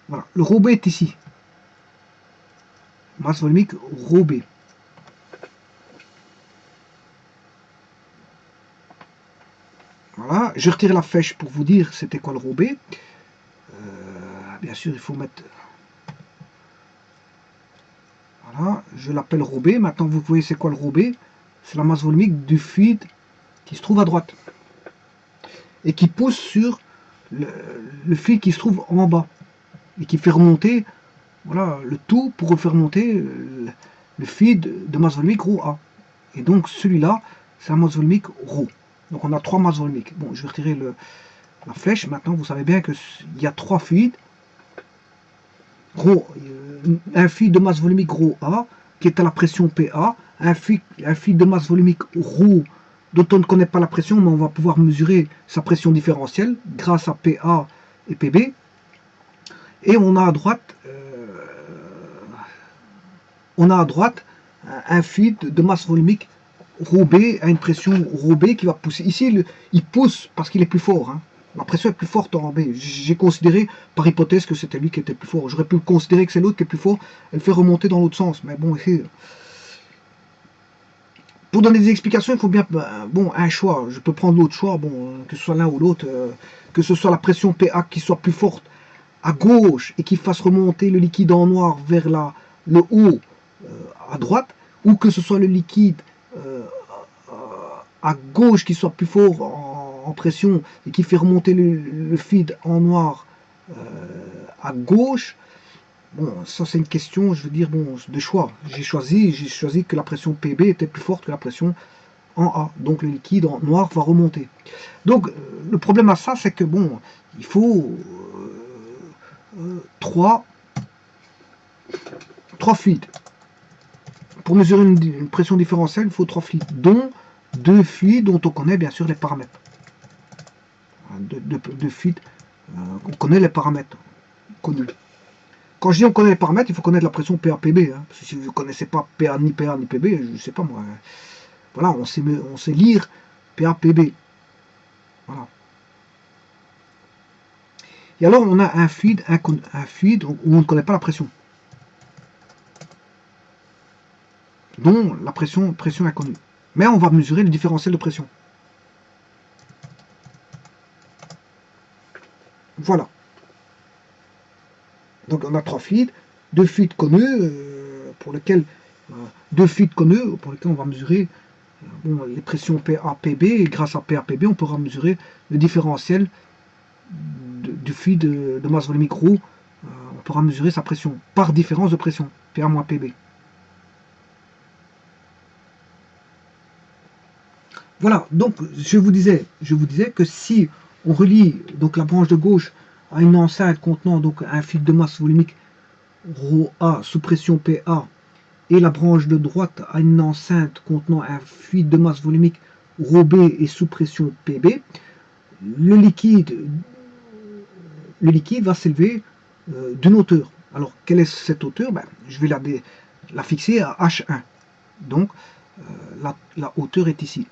Speaker 1: Voilà. Le Rho B est ici. Masse volumique Rho B. Voilà. Je retire la flèche pour vous dire c'était quoi le Rho B. Bien sûr, il faut mettre... Voilà. Je l'appelle Rho B. Maintenant, vous voyez c'est quoi le Rho B. C'est la masse volumique du fluide qui se trouve à droite. Et qui pousse sur le fluide qui se trouve en bas. Et qui fait remonter voilà, le tout pour faire remonter le fluide de masse volumique ρ A. Et donc celui-là, c'est la masse volumique ρ. Donc on a 3 masses volumiques. Bon, je vais retirer la flèche. Maintenant, vous savez bien qu'il y a 3 fluides. Un fluide de masse volumique ρ A, qui est à la pression PA. Un fluide de masse volumique ρ, dont on ne connaît pas la pression, mais on va pouvoir mesurer sa pression différentielle grâce à PA et PB. Et on a à droite un fluide de masse volumique ρ B à une pression ρ B qui va pousser. Ici, il pousse parce qu'il est plus fort. Hein. La pression est plus forte en B. J'ai considéré par hypothèse que c'était lui qui était plus fort. J'aurais pu considérer que c'est l'autre qui est plus fort. Elle fait remonter dans l'autre sens. Mais bon, ici, pour donner des explications, il faut bien un choix. Je peux prendre l'autre choix, que ce soit l'un ou l'autre, que ce soit la pression PA qui soit plus forte à gauche et qui fasse remonter le liquide en noir vers le haut à droite, ou que ce soit le liquide à gauche qui soit plus fort en pression et qui fait remonter le fluide en noir à gauche. Bon, ça c'est une question, je veux dire, de choix. J'ai choisi que la pression PB était plus forte que la pression en A. Donc le liquide en noir va remonter. Donc le problème à ça, c'est que il faut 3 fluides. Pour mesurer une pression différentielle, il faut 3 fluides, dont 2 fluides dont on connaît bien sûr les paramètres. Deux fluides, on connaît les paramètres connus. Quand je dis on connaît les paramètres, il faut connaître la pression PA-PB. Hein, parce que si vous ne connaissez pas PA ni PB, je ne sais pas moi. Voilà, on sait lire PA-PB. Voilà. Et alors on a un fluide où on ne connaît pas la pression. Dont la pression inconnue. Mais on va mesurer le différentiel de pression. Voilà. Donc on a 3 fluides, 2 fluides connus, pour lesquels on va mesurer les pressions PA-PB, et grâce à PA-PB, on pourra mesurer le différentiel du fluide de masse volumique ρ. On pourra mesurer sa pression par différence de pression, PA moins PB. Voilà, donc je vous disais que si on relie donc la branche de gauche à une enceinte contenant donc un fluide de masse volumique ρA sous pression PA et la branche de droite à une enceinte contenant un fluide de masse volumique ρB et sous pression PB, le liquide va s'élever d'une hauteur. Alors, quelle est cette hauteur? Ben, je vais la fixer à H1. Donc, la hauteur est ici.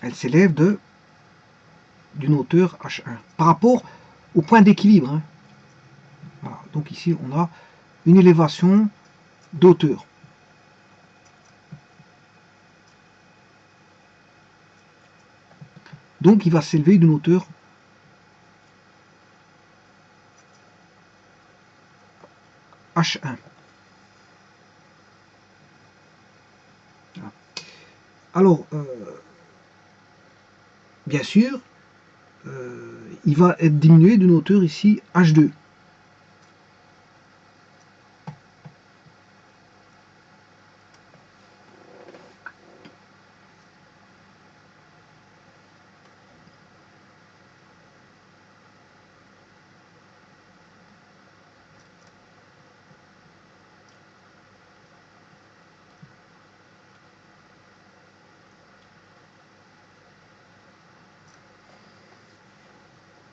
Speaker 1: Elle s'élève d'une hauteur H1 par rapport au point d'équilibre. Hein. Voilà. Donc ici, on a une élévation d'auteur. Donc, il va s'élever d'une hauteur H1. Voilà. Alors, bien sûr, il va être diminué d'une hauteur ici H2.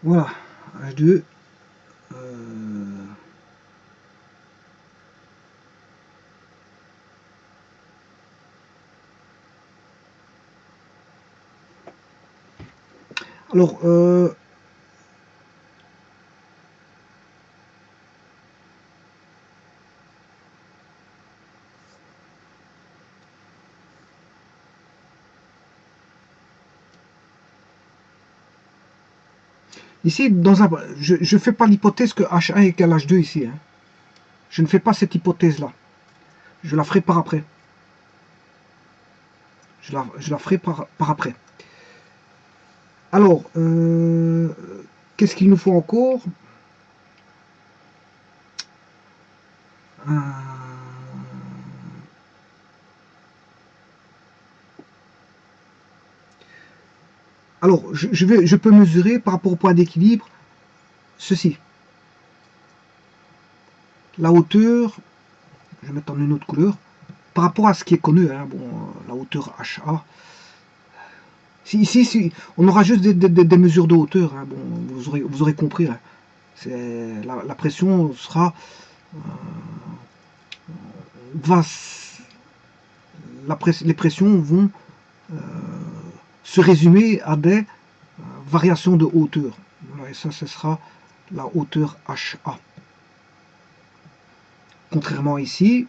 Speaker 1: Voilà, H2. Alors, ici, je ne fais pas l'hypothèse que H1 égale H2 ici. Hein. Je ne fais pas cette hypothèse-là. Je la ferai par après. Je la ferai par après. Alors, qu'est-ce qu'il nous faut encore? Alors, je peux mesurer par rapport au point d'équilibre ceci. La hauteur, je vais mettre en une autre couleur, par rapport à ce qui est connu, hein, bon, la hauteur HA. Ici, on aura juste des mesures de hauteur, hein, bon, vous aurez compris. Hein. La pression sera les pressions vont se résumer à des variations de hauteur. Voilà, et ça, ce sera la hauteur HA. Contrairement à ici,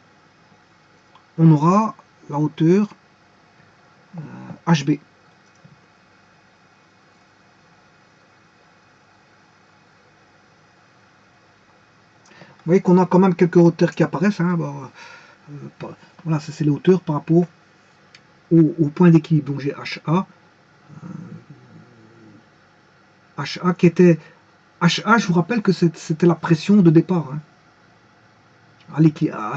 Speaker 1: on aura la hauteur HB. Vous voyez qu'on a quand même quelques hauteurs qui apparaissent. Hein, voilà, ça c'est les hauteurs par rapport au point d'équilibre. Donc j'ai HA. HA qui était... HA, je vous rappelle que c'était la pression de départ. Hein, à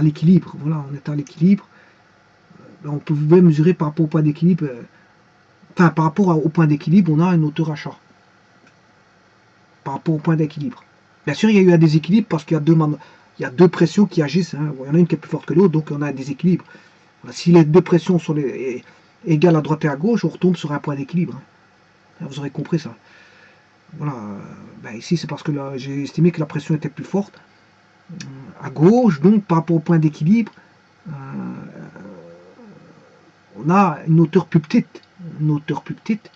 Speaker 1: l'équilibre. Voilà, on était à l'équilibre. On pouvait mesurer par rapport au point d'équilibre. Enfin, par rapport au point d'équilibre, on a une hauteur HA. Par rapport au point d'équilibre. Bien sûr, il y a eu un déséquilibre parce qu'il y a deux pressions qui agissent. Hein. Bon, il y en a une qui est plus forte que l'autre, donc on a un déséquilibre. Voilà, si les deux pressions sont égales à droite et à gauche, on retombe sur un point d'équilibre. Hein. Vous aurez compris ça. Voilà. Ben, ici, c'est parce que j'ai estimé que la pression était plus forte à gauche, donc par rapport au point d'équilibre, on a une hauteur plus petite. Une hauteur plus petite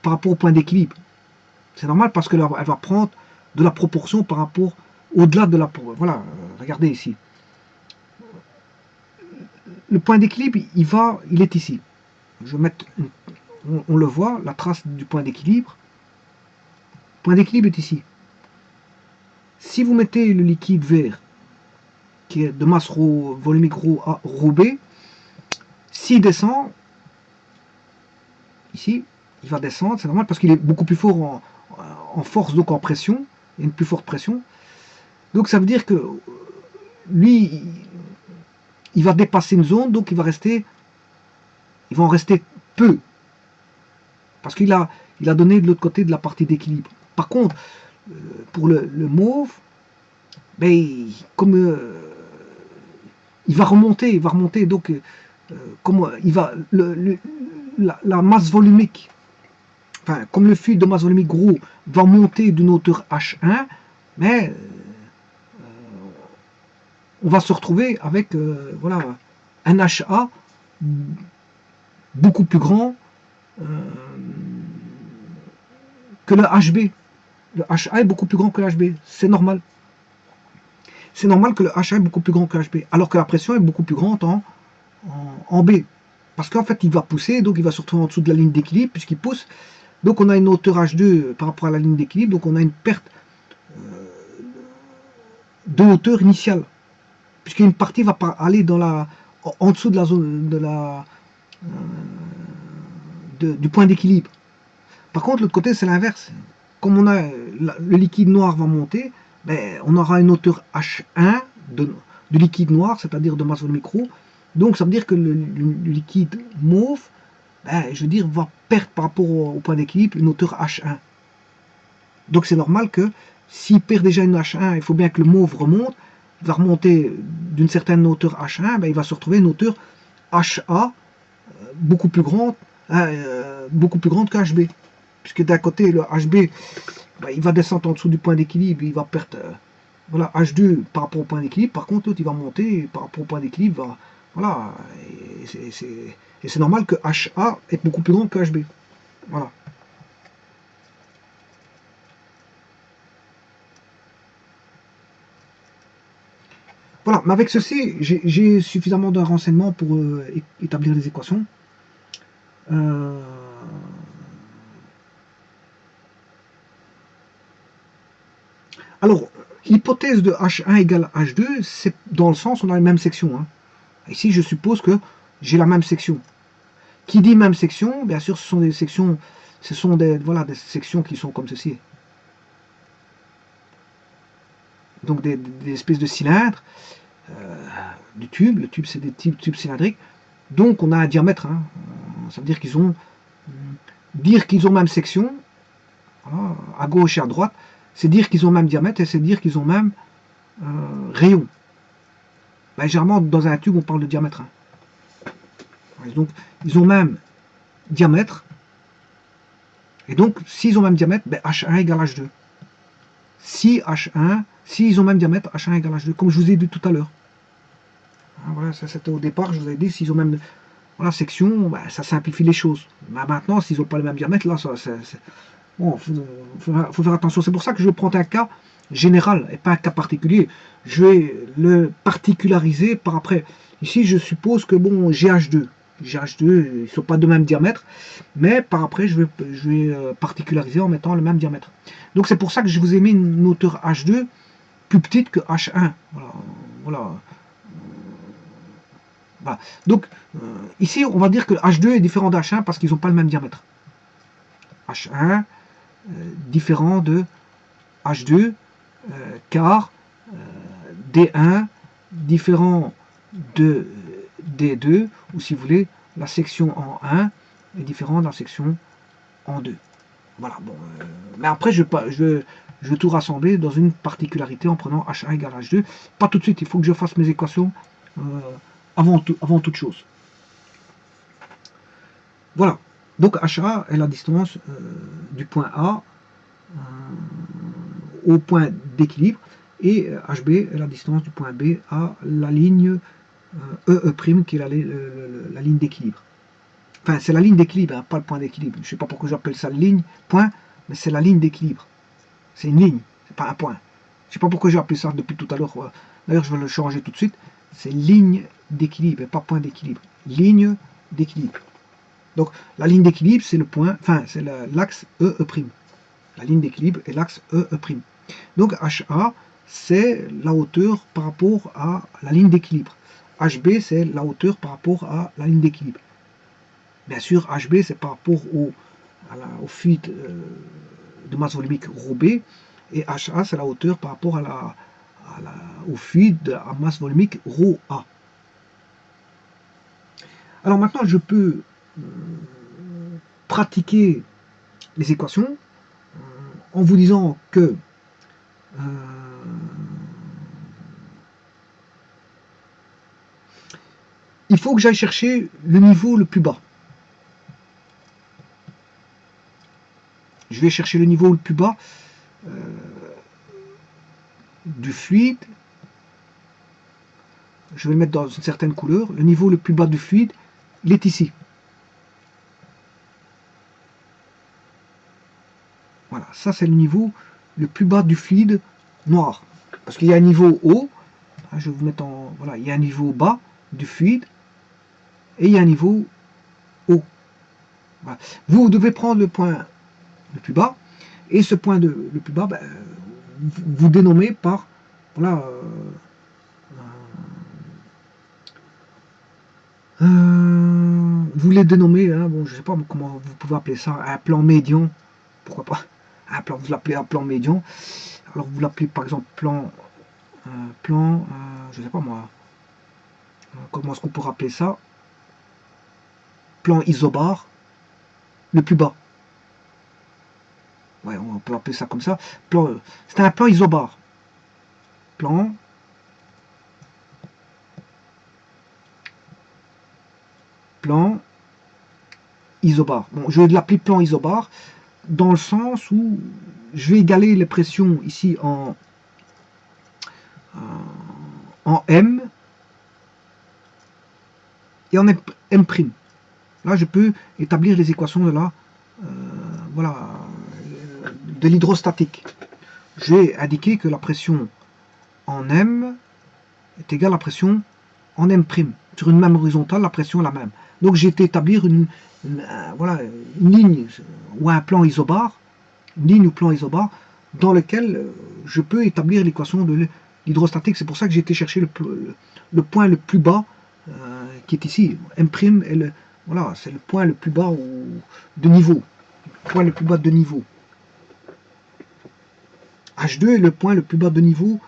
Speaker 1: par rapport au point d'équilibre. C'est normal parce qu'elle va prendre de la proportion par rapport au-delà de la... Voilà, regardez ici. Le point d'équilibre, il est ici. Je vais mettre, on le voit, la trace du point d'équilibre. Le point d'équilibre est ici. Si vous mettez le liquide vert, qui est de masse volumique ρA, ρB, s'il descend, ici, il va descendre, c'est normal parce qu'il est beaucoup plus fort en force, donc en pression, il y a une plus forte pression. Donc ça veut dire que lui, il va dépasser une zone, donc il va en rester peu. Parce qu'il a donné de l'autre côté de la partie d'équilibre. Par contre, pour le mauve, ben, comme il va remonter, donc comme il va la masse volumique, enfin comme le fluide de masse volumique gros va monter d'une hauteur H1, mais on va se retrouver avec voilà, un HA beaucoup plus grand que le HB. Le HA est beaucoup plus grand que le HB, c'est normal. C'est normal que le HA est beaucoup plus grand que le HB, alors que la pression est beaucoup plus grande en B. Parce qu'en fait, il va pousser, donc il va se retrouver en dessous de la ligne d'équilibre, puisqu'il pousse. Donc on a une hauteur H2 par rapport à la ligne d'équilibre, donc on a une perte de hauteur initiale. Puisqu'une partie va aller en dessous de la zone du point d'équilibre. Par contre, l'autre côté, c'est l'inverse. Comme on a le liquide noir va monter, ben, on aura une hauteur H1 de liquide noir, c'est-à-dire de masse volumique rho. Donc ça veut dire que le liquide mauve, ben, je veux dire, va perdre par rapport au point d'équilibre une hauteur H1. Donc c'est normal que s'il perd déjà une H1, il faut bien que le mauve remonte, il va remonter d'une certaine hauteur H1, ben, il va se retrouver une hauteur HA beaucoup plus grande que HB. Puisque d'un côté, le HB, ben, il va descendre en dessous du point d'équilibre, il va perdre voilà, H2 par rapport au point d'équilibre. Par contre, l'autre, il va monter par rapport au point d'équilibre. Voilà, et c'est normal que HA est beaucoup plus grand que HB. Voilà. Voilà, mais avec ceci, j'ai suffisamment de renseignements pour établir les équations. Alors, l'hypothèse de H1 égale H2, c'est dans le sens où on a les mêmes sections. Hein. Ici, je suppose que j'ai la même section. Qui dit même section, bien sûr, ce sont des sections, voilà, des sections qui sont comme ceci. Donc des espèces de cylindres, du tube. Le tube, c'est des tubes cylindriques. Donc on a un diamètre. Hein. Ça veut dire qu'ils ont même section, voilà, à gauche et à droite, c'est dire qu'ils ont même diamètre et c'est dire qu'ils ont même rayon. Ben, généralement, dans un tube, on parle de diamètre. Hein. Donc, ils ont même diamètre. Et donc, s'ils ont même diamètre, ben, H1 égale H2. Si ils ont même diamètre, H1 égale H2, comme je vous ai dit tout à l'heure. Voilà, ça c'était au départ, je vous avais dit, s'ils ont même voilà, section, ben, ça simplifie les choses. Ben, maintenant, s'ils n'ont pas le même diamètre, là, bon, faut faire attention. C'est pour ça que je vais prendre un cas général et pas un cas particulier. Je vais le particulariser par après. Ici, je suppose que bon, GH2, ils ne sont pas de même diamètre, mais par après, je vais particulariser en mettant le même diamètre. Donc c'est pour ça que je vous ai mis une hauteur H2 plus petite que H1. Voilà. Voilà. Donc ici, on va dire que H2 est différent de H1 parce qu'ils n'ont pas le même diamètre. H1 différent de H2 car D1 différent de D2, ou si vous voulez, la section en 1 est différente de la section en 2. Voilà, bon, mais après je vais tout rassembler dans une particularité en prenant H1 égale H2. Pas tout de suite, il faut que je fasse mes équations avant toute chose. Voilà, donc HA est la distance du point A au point d'équilibre, et HB est la distance du point B à la ligne EE', qui est la ligne d'équilibre. Enfin, c'est la ligne d'équilibre, hein, pas le point d'équilibre. Je ne sais pas pourquoi j'appelle ça ligne, point, mais c'est la ligne d'équilibre. C'est une ligne, c'est pas un point. Je ne sais pas pourquoi j'ai appelé ça depuis tout à l'heure. D'ailleurs, je vais le changer tout de suite. C'est ligne d'équilibre et pas point d'équilibre. Ligne d'équilibre. Donc, la ligne d'équilibre, c'est le point, enfin, c'est l'axe EE'. La ligne d'équilibre est l'axe EE'. Donc, HA, c'est la hauteur par rapport à la ligne d'équilibre. HB, c'est la hauteur par rapport à la ligne d'équilibre. Bien sûr, HB, c'est par rapport au fluide de masse volumique ρB, et HA, c'est la hauteur par rapport au fluide à masse volumique ρA. Alors maintenant, je peux pratiquer les équations en vous disant que il faut que j'aille chercher le niveau le plus bas. Je vais chercher le niveau le plus bas du fluide. Je vais le mettre dans une certaine couleur. Le niveau le plus bas du fluide, il est ici. Voilà, ça c'est le niveau le plus bas du fluide noir. Parce qu'il y a un niveau haut, je vais vous mettre en... Voilà, il y a un niveau bas du fluide et il y a un niveau haut. Voilà. Vous devez prendre le point le plus bas et ce point le plus bas, vous dénommez par... Voilà, vous les dénommez, hein, bon, je ne sais pas comment vous pouvez appeler ça, un plan médian, pourquoi pas, un plan, vous l'appelez un plan médian, alors vous l'appelez par exemple plan, je ne sais pas moi, comment est-ce qu'on pourrait appeler ça, plan isobar, le plus bas, ouais, on peut appeler ça comme ça, c'est un plan isobar, plan isobar. Bon, je vais l'appeler plan isobar dans le sens où je vais égaler les pressions ici en M et en M'. Là, je peux établir les équations de la, voilà, de l'hydrostatique. Je vais indiquer que la pression en M est égale à la pression en M'. Sur une même horizontale, la pression est la même. Donc j'ai été établir voilà, une ligne ou un plan isobar, une ligne ou plan isobar, dans lequel je peux établir l'équation de l'hydrostatique. C'est pour ça que j'ai été chercher le point le plus bas qui est ici. M' est voilà, c'est le point le plus bas de niveau. Le point le plus bas de niveau. H2 est le point le plus bas de niveau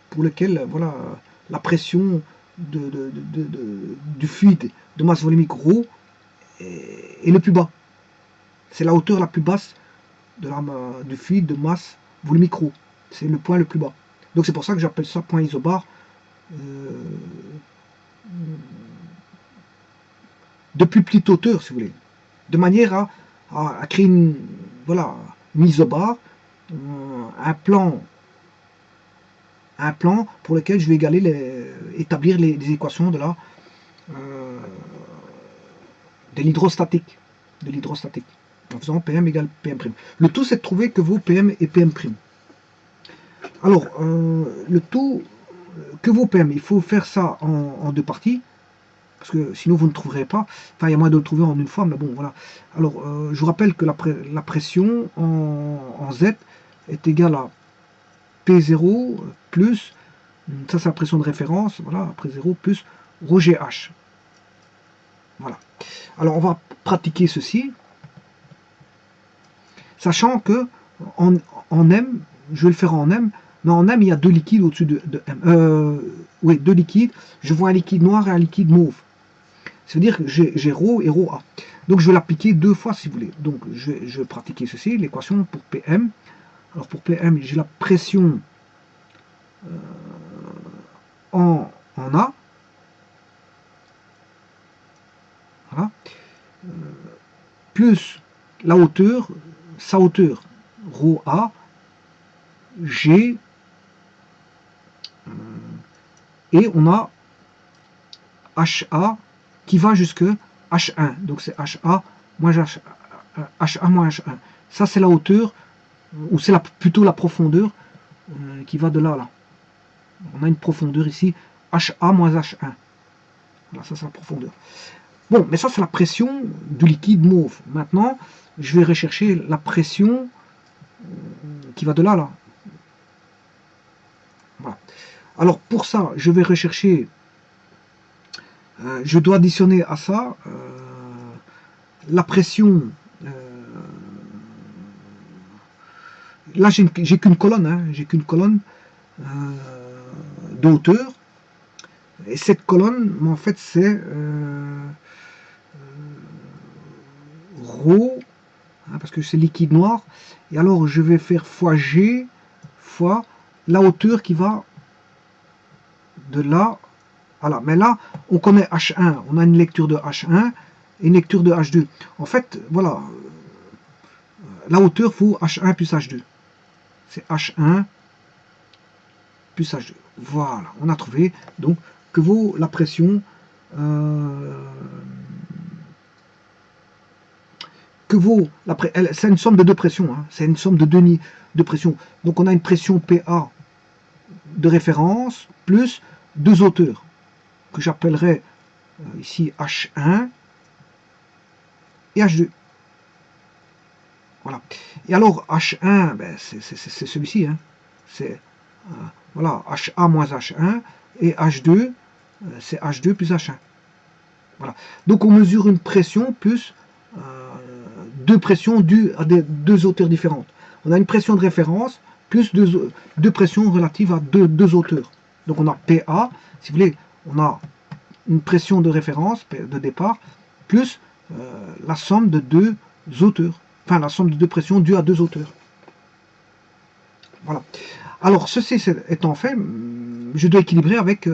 Speaker 1: pour lequel voilà, la pression du fluide de masse volumique ρ est le plus bas. C'est la hauteur la plus basse du fluide de masse volumique ρ. C'est le point le plus bas. Donc c'est pour ça que j'appelle ça point isobar de plus petite hauteur, si vous voulez. De manière à créer une isobar, un plan pour lequel je vais établir les équations de l'hydrostatique. En faisant PM égale PM'. Le tout, c'est de trouver que vos PM et PM'. Alors, le tout, que vos PM, il faut faire ça en deux parties, parce que sinon vous ne trouverez pas. Enfin, il y a moyen de le trouver en une fois, mais bon, voilà. Alors, je vous rappelle que la pression en Z est égale à P0 plus, ça c'est la pression de référence, voilà, après 0 plus ρGH. Voilà. Alors, on va pratiquer ceci, sachant que en M, je vais le faire en M, mais en M, il y a deux liquides au-dessus de M. Oui, deux liquides. Je vois un liquide noir et un liquide mauve. Ça veut dire que j'ai ρ et ρA. Donc, je vais l'appliquer deux fois, si vous voulez. Donc, je vais pratiquer ceci, l'équation pour PM. Alors, pour PM, j'ai la pression en A. Voilà. Plus la hauteur, sa hauteur, ρA, G, et on a HA qui va jusque H1. Donc c'est HA moins H1. Ça c'est la hauteur, ou c'est plutôt la profondeur qui va de là à là. On a une profondeur ici, HA moins H1. Voilà, ça c'est la profondeur. Bon, mais ça c'est la pression du liquide mauve. Maintenant, je vais rechercher la pression qui va de là à là. Voilà. Alors pour ça, je vais rechercher, je dois additionner à ça la pression. Là, j'ai qu'une colonne, hein, j'ai qu'une colonne de hauteur. Et cette colonne, en fait, c'est ρ, hein, parce que c'est liquide noir, et alors je vais faire fois G, fois la hauteur qui va de là à là. Mais là, on connaît H1, on a une lecture de H1 et une lecture de H2. En fait, voilà, la hauteur faut H1 plus H2. C'est H1 plus H2. Voilà, on a trouvé donc que vaut la pression que vaut la c'est une somme de deux pressions, hein, c'est une somme de deux nids de pression. Donc on a une pression PA de référence plus deux hauteurs que j'appellerai ici H1 et H2. Voilà. Et alors H1, ben, c'est celui-ci, hein. C'est voilà, HA moins H1 et H2, c'est H2 plus H1. Voilà. Donc on mesure une pression plus deux pressions dues à deux hauteurs différentes. On a une pression de référence plus deux pressions relatives à deux hauteurs. Donc on a PA, si vous voulez, on a une pression de référence, de départ, plus la somme de deux hauteurs. Enfin, la somme de deux pressions dues à deux hauteurs. Voilà. Alors, ceci étant fait, je dois équilibrer avec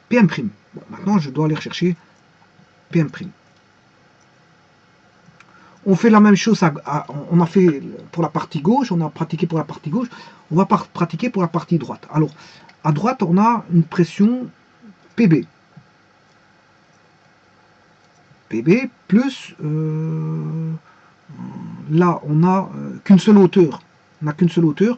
Speaker 1: PM'. Bon, maintenant, je dois aller rechercher PM'. On fait la même chose, on a fait pour la partie gauche, on a pratiqué pour la partie gauche, on va pratiquer pour la partie droite. Alors, à droite, on a une pression PB. PB plus, là, on n'a qu'une seule hauteur. On n'a qu'une seule hauteur,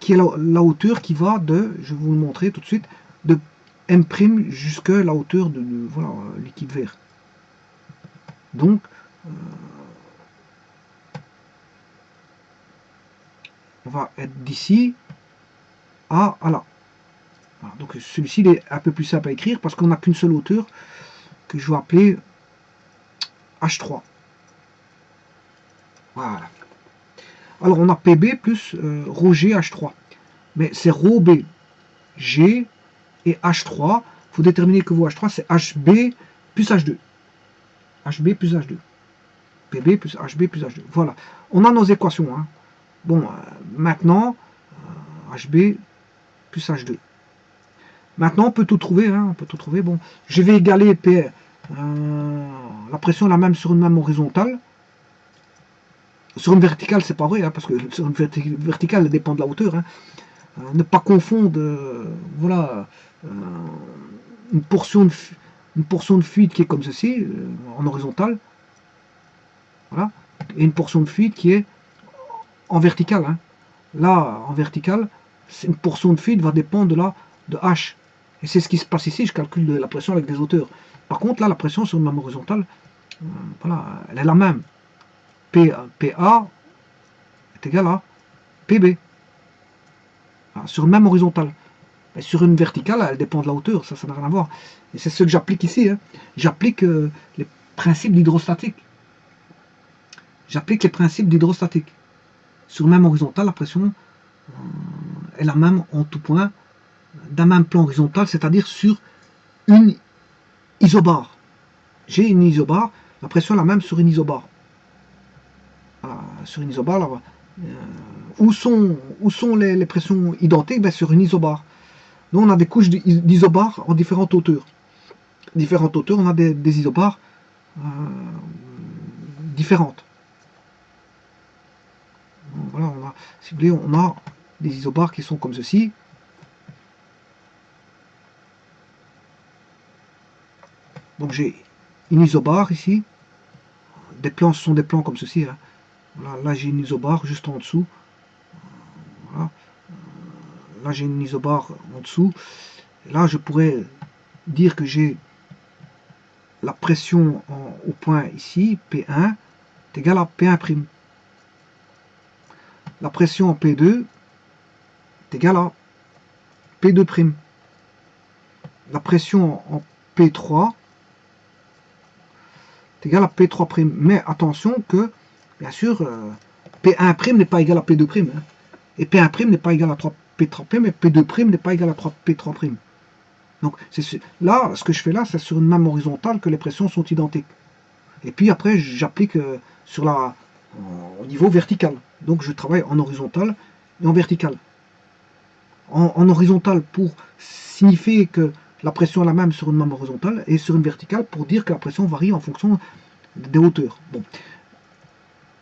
Speaker 1: qui est la hauteur qui va de, je vais vous le montrer tout de suite, de M' jusqu'à la hauteur de voilà, liquide vert. Donc, on va être d'ici à là. Voilà, donc celui-ci est un peu plus simple à écrire parce qu'on n'a qu'une seule hauteur que je vais appeler H3. Voilà. Alors on a PB plus ρG H3. Mais c'est ρB, G et H3. Il faut déterminer que vos H3 c'est HB plus H2. HB plus H2. PB plus HB plus H2. Voilà. On a nos équations. Hein. Bon, maintenant, HB plus H2. Maintenant, on peut tout trouver. Hein, on peut tout trouver. Bon, je vais égaler P, la pression est la même sur une même horizontale. Sur une verticale, c'est pas vrai, hein, parce que sur une verticale, elle dépend de la hauteur. Hein. Ne pas confondre, voilà, une portion de fluide qui est comme ceci, en horizontale, voilà, et une portion de fluide qui est en verticale. Hein. Là, en verticale, une portion de fluide va dépendre de H. Et c'est ce qui se passe ici, je calcule la pression avec des hauteurs. Par contre, là, la pression sur une même horizontale, voilà, elle est la même. PA est égal à PB. Voilà, sur une même horizontale. Et sur une verticale, elle dépend de la hauteur, ça n'a rien à voir. Et c'est ce que j'applique ici. Hein. J'applique les principes d'hydrostatique. J'applique les principes d'hydrostatique. Sur une même horizontale, la pression est la même en tout point d'un même plan horizontal, c'est-à-dire sur une isobare. J'ai une isobare, la pression est la même sur une isobare. Voilà, sur une isobare, là, où sont les pressions identiques? Ben, sur une isobare. Donc on a des couches d'isobars en différentes hauteurs. Différentes hauteurs, on a des isobars différentes. Voilà, si vous voulez, on a des isobars qui sont comme ceci. Donc j'ai une isobare ici. Des plans, ce sont des plans comme ceci. Hein. Voilà, là j'ai une isobare juste en dessous. Voilà. Là j'ai une isobare en dessous. Et là je pourrais dire que j'ai la pression au point ici, P1, est égale à P1'. La pression en P2 est égale à P2'. La pression en P3 est égale à P3'. Mais attention que, bien sûr, P1' n'est pas égal à P2'. Hein. Et P1' n'est pas égal à 3P3', et P2' n'est pas égal à 3P3'. Donc là, ce que je fais là, c'est sur une même horizontale que les pressions sont identiques. Et puis après, j'applique au niveau vertical. Donc je travaille en horizontal et en vertical. En horizontal pour signifier que la pression est la même sur une même horizontale, et sur une verticale pour dire que la pression varie en fonction des hauteurs. Bon.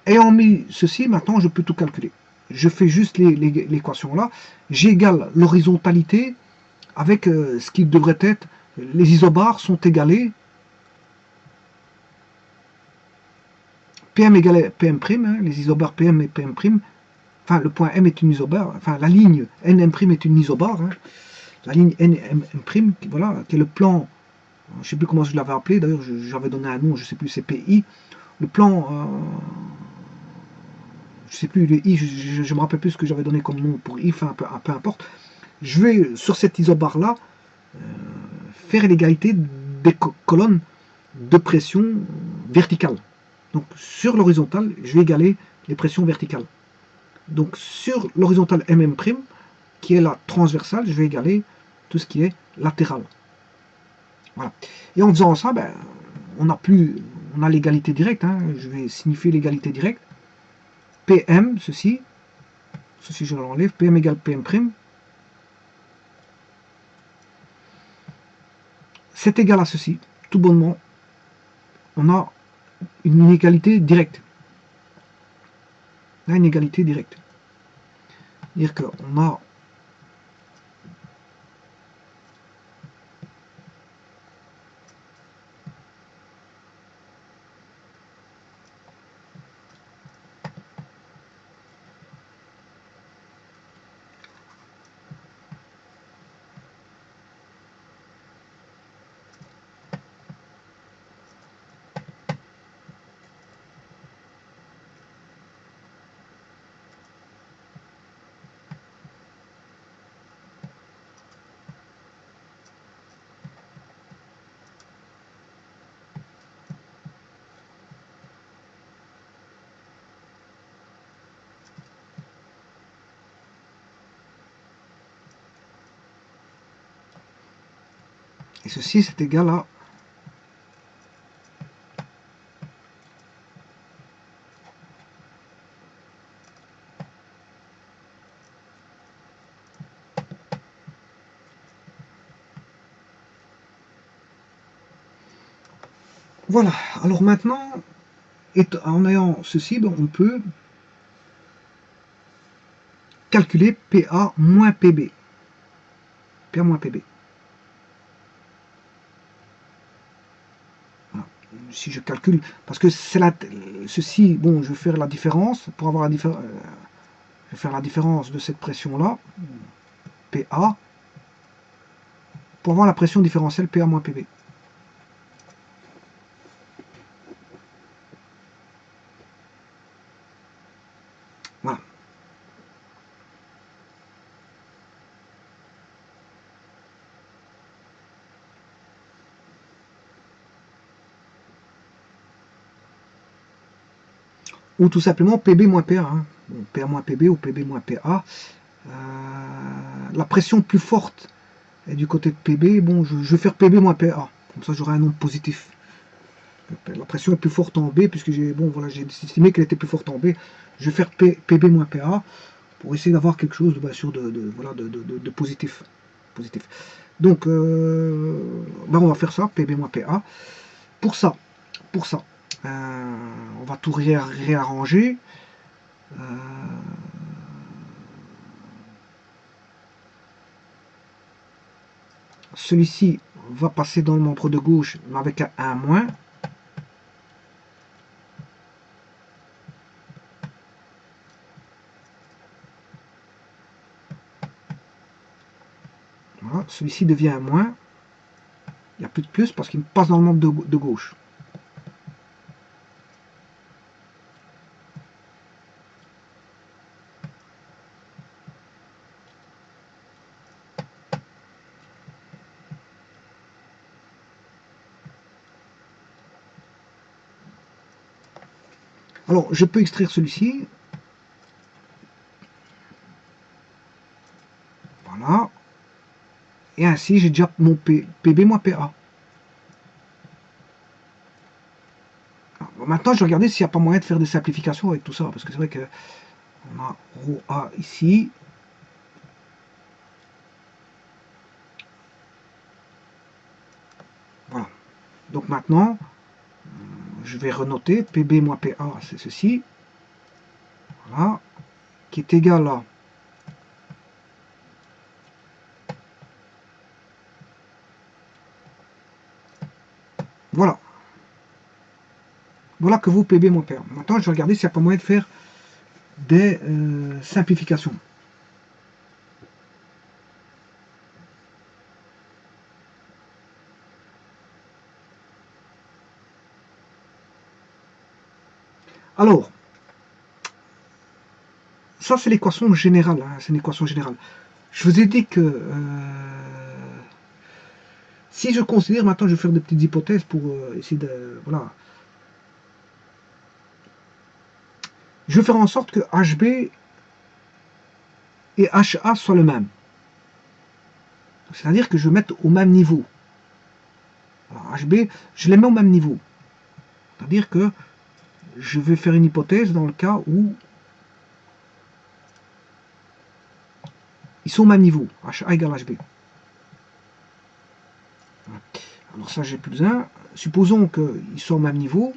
Speaker 1: Ayant mis ceci, maintenant je peux tout calculer. Je fais juste l'équation là. J'égale l'horizontalité avec ce qui devrait être, les isobars sont égalés, PM égale PM', hein, les isobars PM et PM', enfin le point M est une isobar, enfin la ligne NM' est une isobar, hein, la ligne NM', voilà, qui est le plan, je ne sais plus comment je l'avais appelé, d'ailleurs j'avais donné un nom, je ne sais plus, c'est PI, le plan, je ne sais plus, le I, je ne me rappelle plus ce que j'avais donné comme nom pour I, enfin peu importe. Je vais sur cette isobar là faire l'égalité des colonnes de pression verticale. Donc sur l'horizontale, je vais égaler les pressions verticales. Donc sur l'horizontale MM', qui est la transversale, je vais égaler tout ce qui est latéral. Voilà. Et en faisant ça, ben, on a l'égalité directe. Hein. Je vais signifier l'égalité directe. PM, ceci je l'enlève, PM égale PM'. C'est égal à ceci. Tout bonnement, on a une inégalité directe. On a une égalité directe. C'est-à-dire qu'on a et ceci c'est égal à voilà. Alors maintenant, en ayant ceci, ben, on peut calculer PA moins PB. PA moins PB. Voilà. Si je calcule, parce que c'est ceci, bon, je vais faire la différence pour avoir je vais faire la différence de cette pression-là, PA, pour avoir la pression différentielle PA moins PB. Voilà. Ou tout simplement PB moins PA. Hein. PA moins PB ou PB moins PA. La pression plus forte est du côté de PB. Bon, je vais faire PB moins PA. Comme ça, j'aurai un nombre positif. La pression est plus forte en B, puisque j'ai estimé qu'elle était plus forte en B. Je vais faire PB moins PA pour essayer d'avoir quelque chose de positif. Donc, ben on va faire ça, PB moins PA. Pour ça, on va tout réarranger. Celui-ci va passer dans le membre de gauche, mais avec un moins. Voilà, celui-ci devient un moins. Il n'y a plus de plus parce qu'il passe dans le membre de gauche. Alors, je peux extraire celui-ci. Et ainsi, j'ai déjà mon PB moins PA. Bon, maintenant, je vais regarder s'il n'y a pas moyen de faire des simplifications avec tout ça, parce que c'est vrai que on a ρ A ici. Voilà. Donc maintenant, je vais renoter PB moins PA, c'est ceci. Voilà. Qui est égal à voilà. Voilà que vaut PB moins PA. Maintenant, je vais regarder s'il n'y a pas moyen de faire des simplifications. Alors, ça c'est l'équation générale, hein, c'est une équation générale. Je vous ai dit que si je considère, maintenant je vais faire des petites hypothèses pour essayer de... Voilà. Je vais faire en sorte que HB et HA soient le même. C'est-à-dire que je vais mettre au même niveau. Alors, HB, je les mets au même niveau. C'est-à-dire que je vais faire une hypothèse dans le cas où ils sont au même niveau. HA égale HB. Alors ça, j'ai plus besoin. Supposons qu'ils sont au même niveau.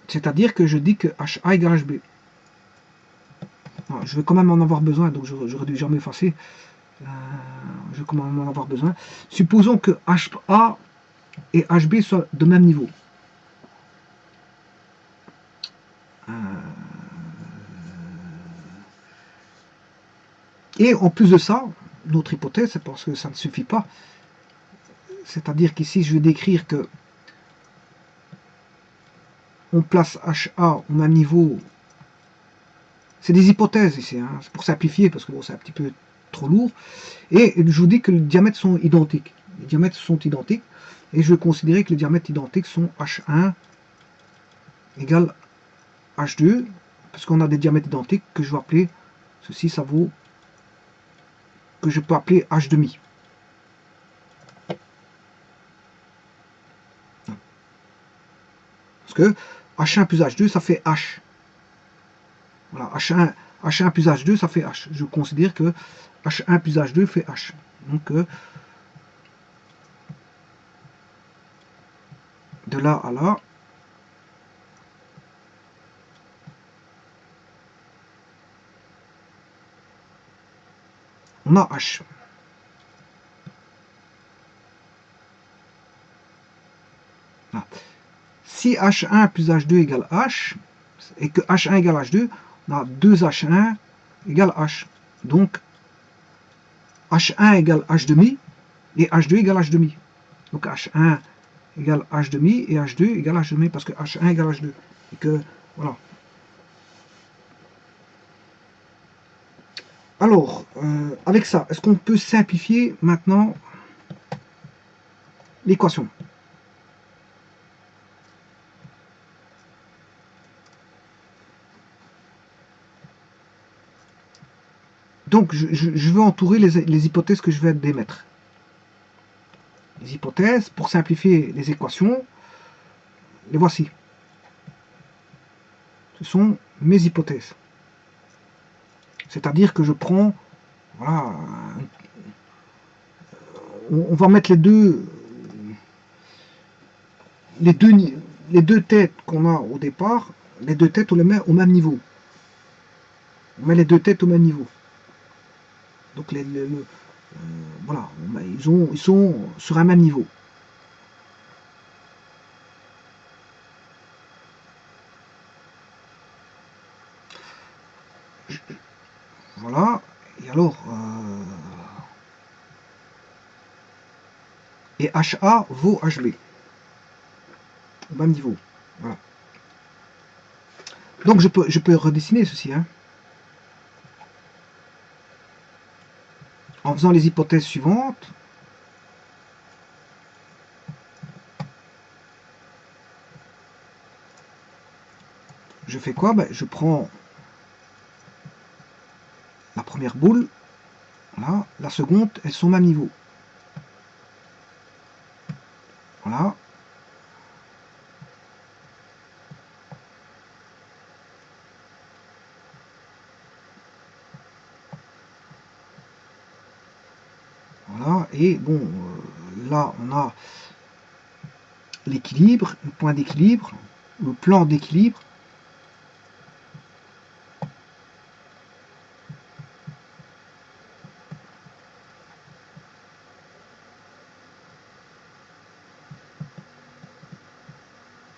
Speaker 1: C'est-à-dire que je dis que HA égale HB. Alors, je vais quand même en avoir besoin, donc j'aurais dû jamais effacer. Je vais quand même en avoir besoin. Supposons que HA et HB soient de même niveau. Et en plus de ça, notre hypothèse, c'est parce que ça ne suffit pas. C'est-à-dire qu'ici, je vais décrire que on place HA au même niveau. C'est des hypothèses ici, hein. C'est pour simplifier, parce que bon, c'est un petit peu trop lourd. Et je vous dis que les diamètres sont identiques. Les diamètres sont identiques. Et je vais considérer que les diamètres identiques sont H1 égale H2, parce qu'on a des diamètres identiques que je vais appeler, ceci, ça vaut, que je peux appeler H demi. Parce que H1 plus H2, ça fait H. Voilà, H1 plus H2, ça fait H. Je considère que H1 plus H2 fait H. Donc, de là à là, on a H. Voilà. Si H1 plus H2 égale H, et que H1 égale H2, on a 2H1 égale H. Donc, H1 égale H demi, et H2 égale H demi. Donc, H1 égale H demi, et H2 égale H demi, parce que H1 égale H2. Et que, voilà. Alors, avec ça, est-ce qu'on peut simplifier maintenant l'équation? Donc, je veux entourer les hypothèses que je vais démettre. Les hypothèses, pour simplifier les équations, les voici. Ce sont mes hypothèses. C'est-à-dire que je prends, voilà, on va mettre les deux têtes qu'on a au départ, les deux têtes, on les met au même niveau. On met les deux têtes au même niveau. Donc, voilà, ils sont sur un même niveau. Voilà, et alors, et HA vaut HB, au même niveau. Voilà. Donc, je peux redessiner ceci, hein, en faisant les hypothèses suivantes. fais quoi? Ben, je prends la première boule, voilà, la seconde, elles sont au même niveau. Voilà. Voilà, et bon, là on a l'équilibre, le point d'équilibre, le plan d'équilibre.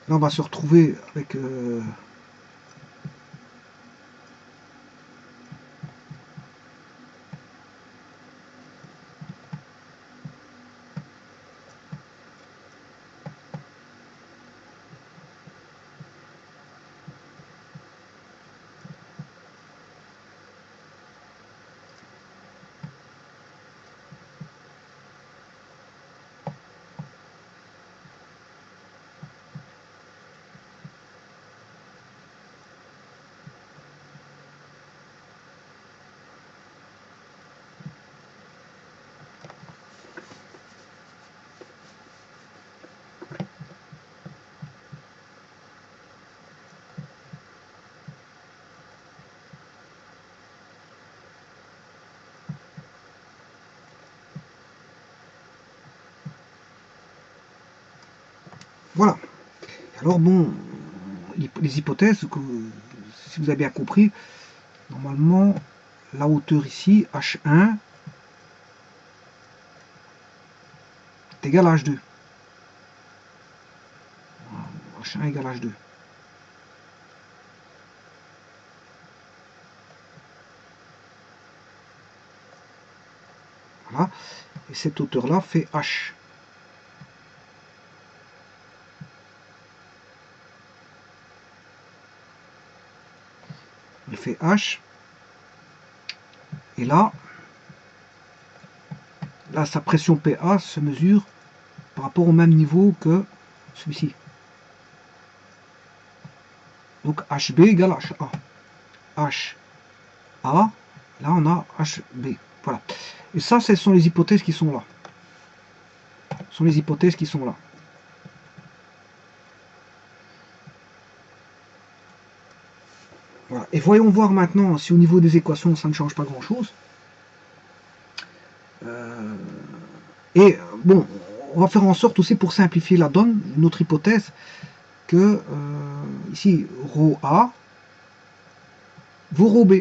Speaker 1: Là on va se retrouver avec voilà. Alors bon, les hypothèses, si vous avez bien compris, normalement, la hauteur ici, H1, est égal à H2. H1 égale H2. Voilà. Et cette hauteur-là fait H. Elle fait H. Et là, sa pression PA se mesure par rapport au même niveau que celui-ci. Donc HB égale HA. HA, là on a HB. Voilà. Et ça, ce sont les hypothèses qui sont là. Ce sont les hypothèses qui sont là. Voilà. Et voyons voir maintenant si au niveau des équations ça ne change pas grand chose. Et bon, on va faire en sorte aussi pour simplifier la donne, une autre hypothèse, que ici ρ A vaut ρ B.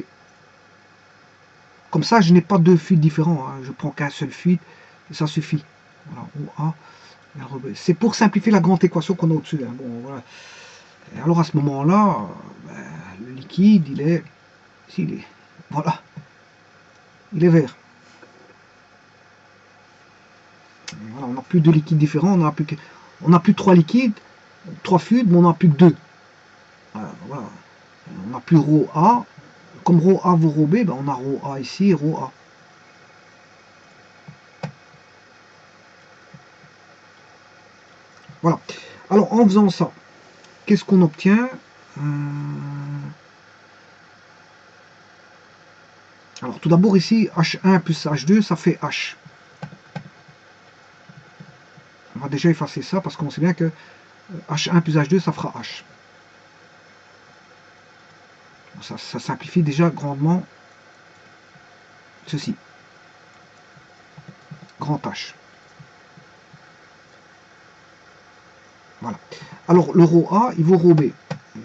Speaker 1: Comme ça, je n'ai pas deux fuites différents, hein. Je prends qu'un seul fuite et ça suffit. Voilà, ρ A. C'est pour simplifier la grande équation qu'on a au-dessus. Hein. Bon, voilà. Et alors à ce moment-là, le liquide, il est... Ici, il est... Voilà. Il est vert. Voilà, on n'a plus deux liquides différents, on n'a plus trois liquides, trois fluides, mais on n'a plus que deux. Voilà. On n'a plus ρ A. Comme ρ A vaut ρ B, ben on a ρ A ici et ρ A. Voilà. Alors en faisant ça, qu'est-ce qu'on obtient? Alors tout d'abord ici, H1 plus H2, ça fait H. On va déjà effacer ça parce qu'on sait bien que H1 plus H2, ça fera H. Ça simplifie déjà grandement ceci. Grand H. Voilà. Alors le ρ A, il vaut ρ B.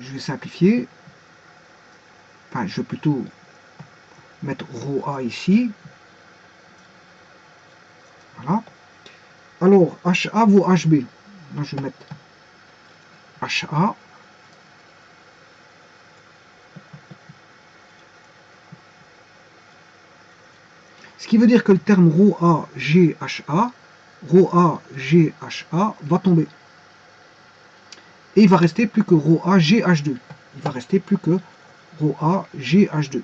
Speaker 1: Je vais simplifier. Enfin, je vais plutôt mettre ρ A ici. Voilà. Alors, HA vaut HB. Là, je vais mettre HA. Ce qui veut dire que le terme ρA, GHA, ρA, GHA va tomber. Et il va rester plus que ρA, GH2. Il va rester plus que ρA, GH2.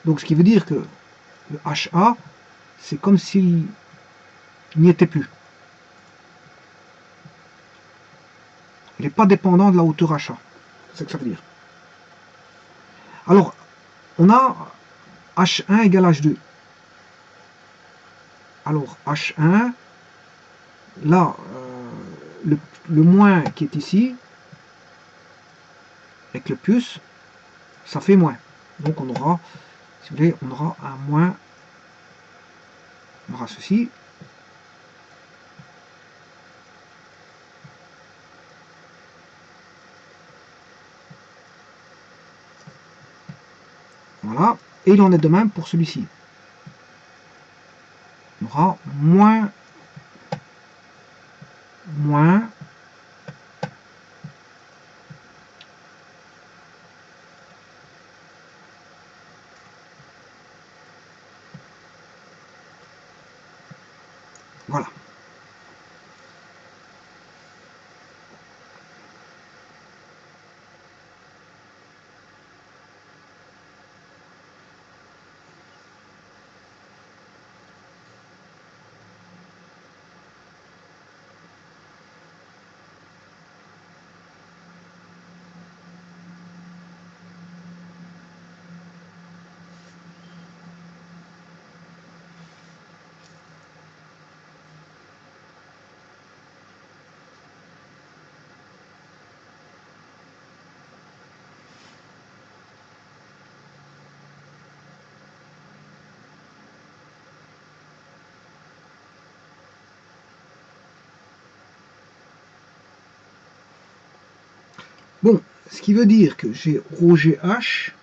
Speaker 1: Donc, ce qui veut dire que le HA, c'est comme s'il n'y était plus. Il n'est pas dépendant de la hauteur HA. C'est ce que ça veut dire. Alors, on a H1 égale H2. Alors, H1, là, le moins qui est ici, avec le plus, ça fait moins. Donc on aura, si vous voulez, on aura un moins, on aura ceci. Voilà. Et il en est de même pour celui-ci. On aura moins, moins, voilà. Bon, ce qui veut dire que j'ai ρGH,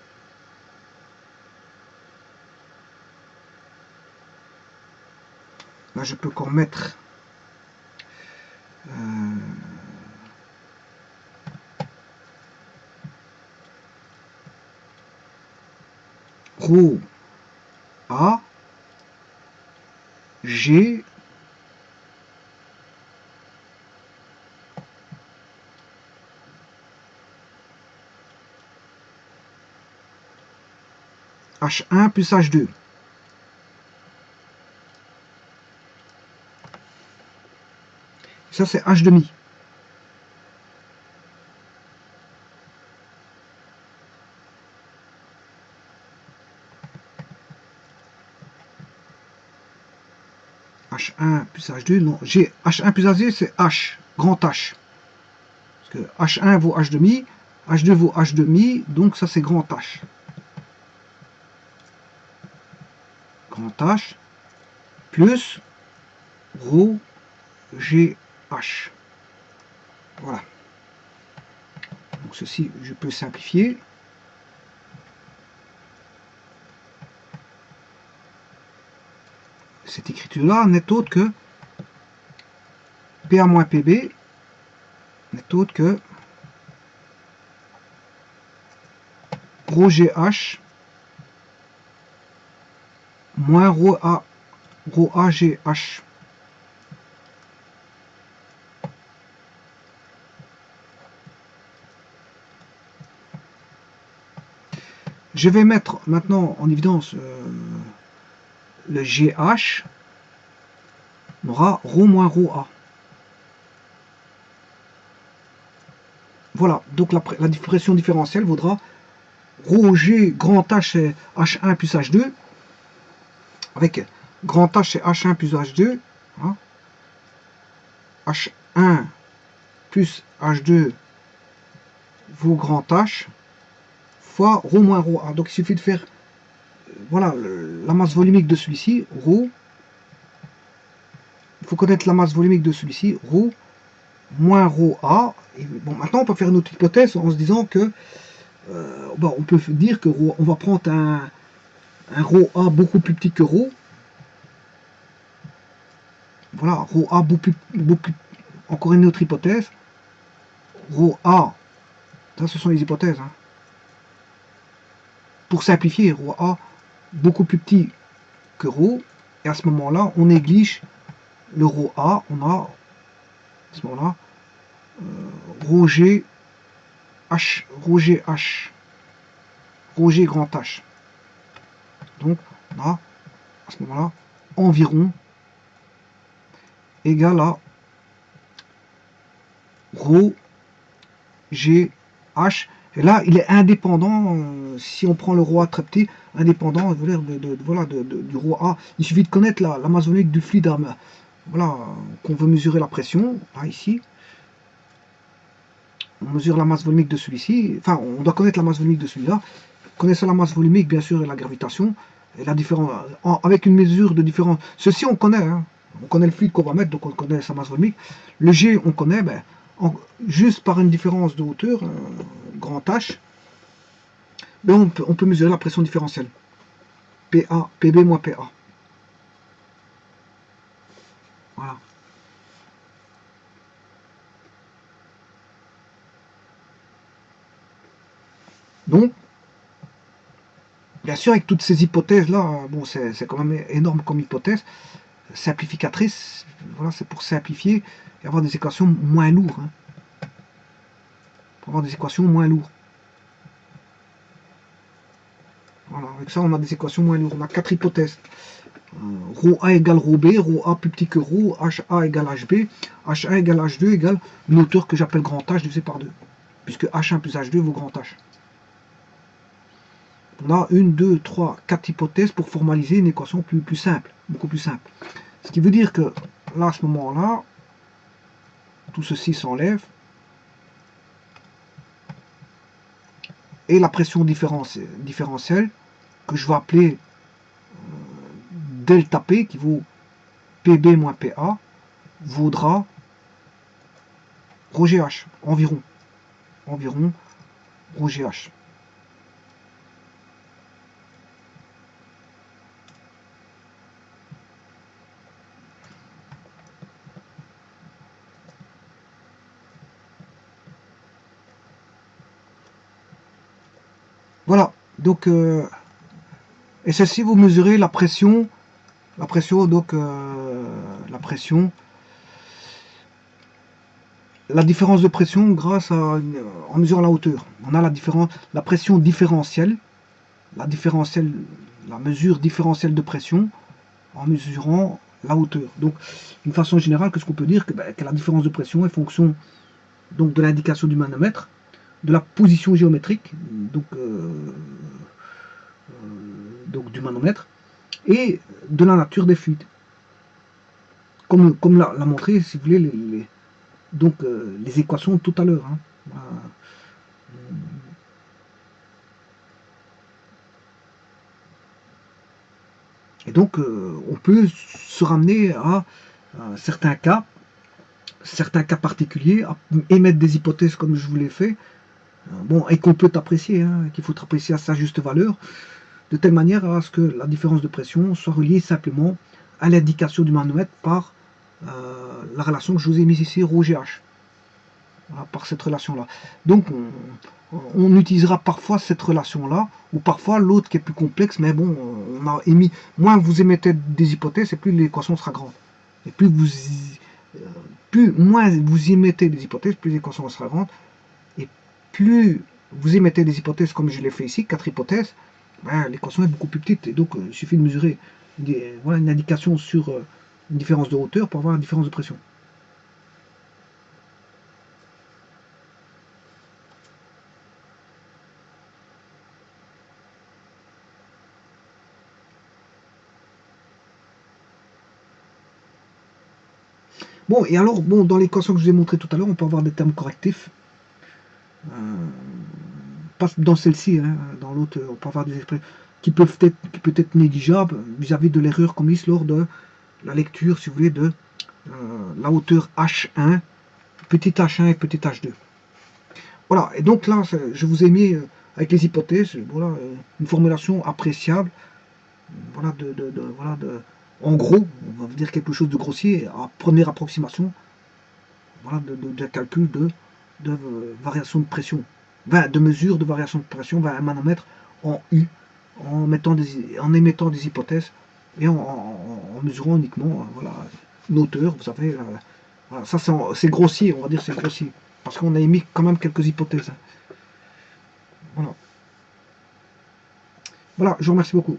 Speaker 1: là je peux encore mettre ρ A G H1 plus H2. Ça c'est H demi. H1 plus H2, non, j'ai H1 plus H2, c'est H, grand H. Parce que H1 vaut H demi, H2 vaut H demi, donc ça c'est grand H. Grand H plus ρ GH. Voilà. Donc ceci, je peux simplifier. Cette écriture-là n'est autre que PA moins PB n'est autre que ρGH moins ρAGH. Je vais mettre maintenant en évidence le GH, on aura ρ moins ρA. Voilà, donc la pression différentielle vaudra ρG grand H c'est H1 plus H2, avec grand H c'est H1 plus H2, hein. H1 plus H2 vaut grand H fois ρ moins ρA. Donc il suffit de faire voilà la masse volumique de celui-ci, ρ. Il faut connaître la masse volumique de celui-ci, ρ moins ρA. Et bon, maintenant on peut faire une autre hypothèse en se disant que bon, on peut dire que on va prendre un ρA beaucoup plus petit que ρ. Voilà, ρA beaucoup plus, encore une autre hypothèse. ρA, ça ce sont les hypothèses. Hein. Pour simplifier, ρA beaucoup plus petit que ρ, et à ce moment-là, on néglige le ρA, on a à ce moment-là ρG grand H. Donc on a à ce moment-là environ égal à ρ G H, Et là, il est indépendant, si on prend le rho A très petit, indépendant voilà, du rho A. Il suffit de connaître la masse volumique du fluide, voilà, qu'on veut mesurer la pression, là, ici. On mesure la masse volumique de celui-ci, enfin, on doit connaître la masse volumique de celui-là. Connaissant la masse volumique, bien sûr, et la gravitation, et la différence, avec une mesure de différence. Ceci, on connaît, hein. On connaît le fluide qu'on va mettre, donc on connaît sa masse volumique. Le G, on connaît, ben, juste par une différence de hauteur, grand H, ben on peut mesurer la pression différentielle. PA, PB moins PA. Voilà. Donc, bien sûr, avec toutes ces hypothèses-là, bon, c'est quand même énorme comme hypothèse, simplificatrice, voilà, c'est pour simplifier et avoir des équations moins lourdes. Hein. Pour avoir des équations moins lourdes. Voilà, avec ça, on a des équations moins lourdes. On a 4 hypothèses. Rho A égale Rho B, Rho A plus petit que Rho, HA égale HB, H1 égale H2 égale une hauteur que j'appelle grand H divisé par 2. Puisque H1 plus H2 vaut grand H. On a 1, 2, 3, 4 hypothèses pour formaliser une équation plus simple, beaucoup plus simple. Ce qui veut dire que là, à ce moment-là, tout ceci s'enlève. Et la pression différentielle, que je vais appeler delta P, qui vaut PB moins PA, vaudra rho GH, environ rho GH. Voilà, donc, et ceci, vous mesurez la pression, donc, la différence de pression grâce à, en mesurant la hauteur. On a la pression différentielle, la mesure différentielle de pression en mesurant la hauteur. Donc, d'une façon générale, qu'est-ce qu'on peut dire que la différence de pression est fonction donc, de l'indication du manomètre, de la position géométrique, donc du manomètre, et de la nature des fluides. Comme l'a montré, si vous voulez, les équations tout à l'heure. Hein. Et donc, on peut se ramener à certains cas particuliers, à émettre des hypothèses comme je vous l'ai fait, bon, et qu'on peut apprécier, hein, qu'il faut apprécier à sa juste valeur, de telle manière à ce que la différence de pression soit reliée simplement à l'indication du manomètre par la relation que je vous ai mise ici, ρGH. Voilà, par cette relation-là. Donc, on utilisera parfois cette relation-là, ou parfois l'autre qui est plus complexe, mais bon, on a émis, moins vous émettez des hypothèses, et plus l'équation sera grande. Et moins vous émettez des hypothèses, plus l'équation sera grande. Et plus vous émettez des hypothèses, comme je l'ai fait ici, 4 hypothèses, ben, l'équation est beaucoup plus petite. Et donc, il suffit de mesurer voilà, une indication sur une différence de hauteur pour avoir une différence de pression. Bon, et alors, bon, dans l'équation que je vous ai montré tout à l'heure, on peut avoir des termes correctifs. Pas dans celle-ci, hein, dans l'autre, on peut avoir des expressions qui peuvent être négligeables vis-à-vis de l'erreur commise lors de la lecture, si vous voulez, de la hauteur H1, petit H1 et petit H2. Voilà, et donc là, je vous ai mis, avec les hypothèses, voilà, une formulation appréciable, voilà, en gros, on va dire quelque chose de grossier, à première approximation, voilà, de calcul de variation de pression, de mesure de variation de pression vers un manomètre en U, en émettant des hypothèses et en mesurant uniquement voilà, une hauteur, vous savez, voilà, ça c'est grossier, on va dire c'est grossier, parce qu'on a émis quand même quelques hypothèses. Voilà. Voilà, je vous remercie beaucoup.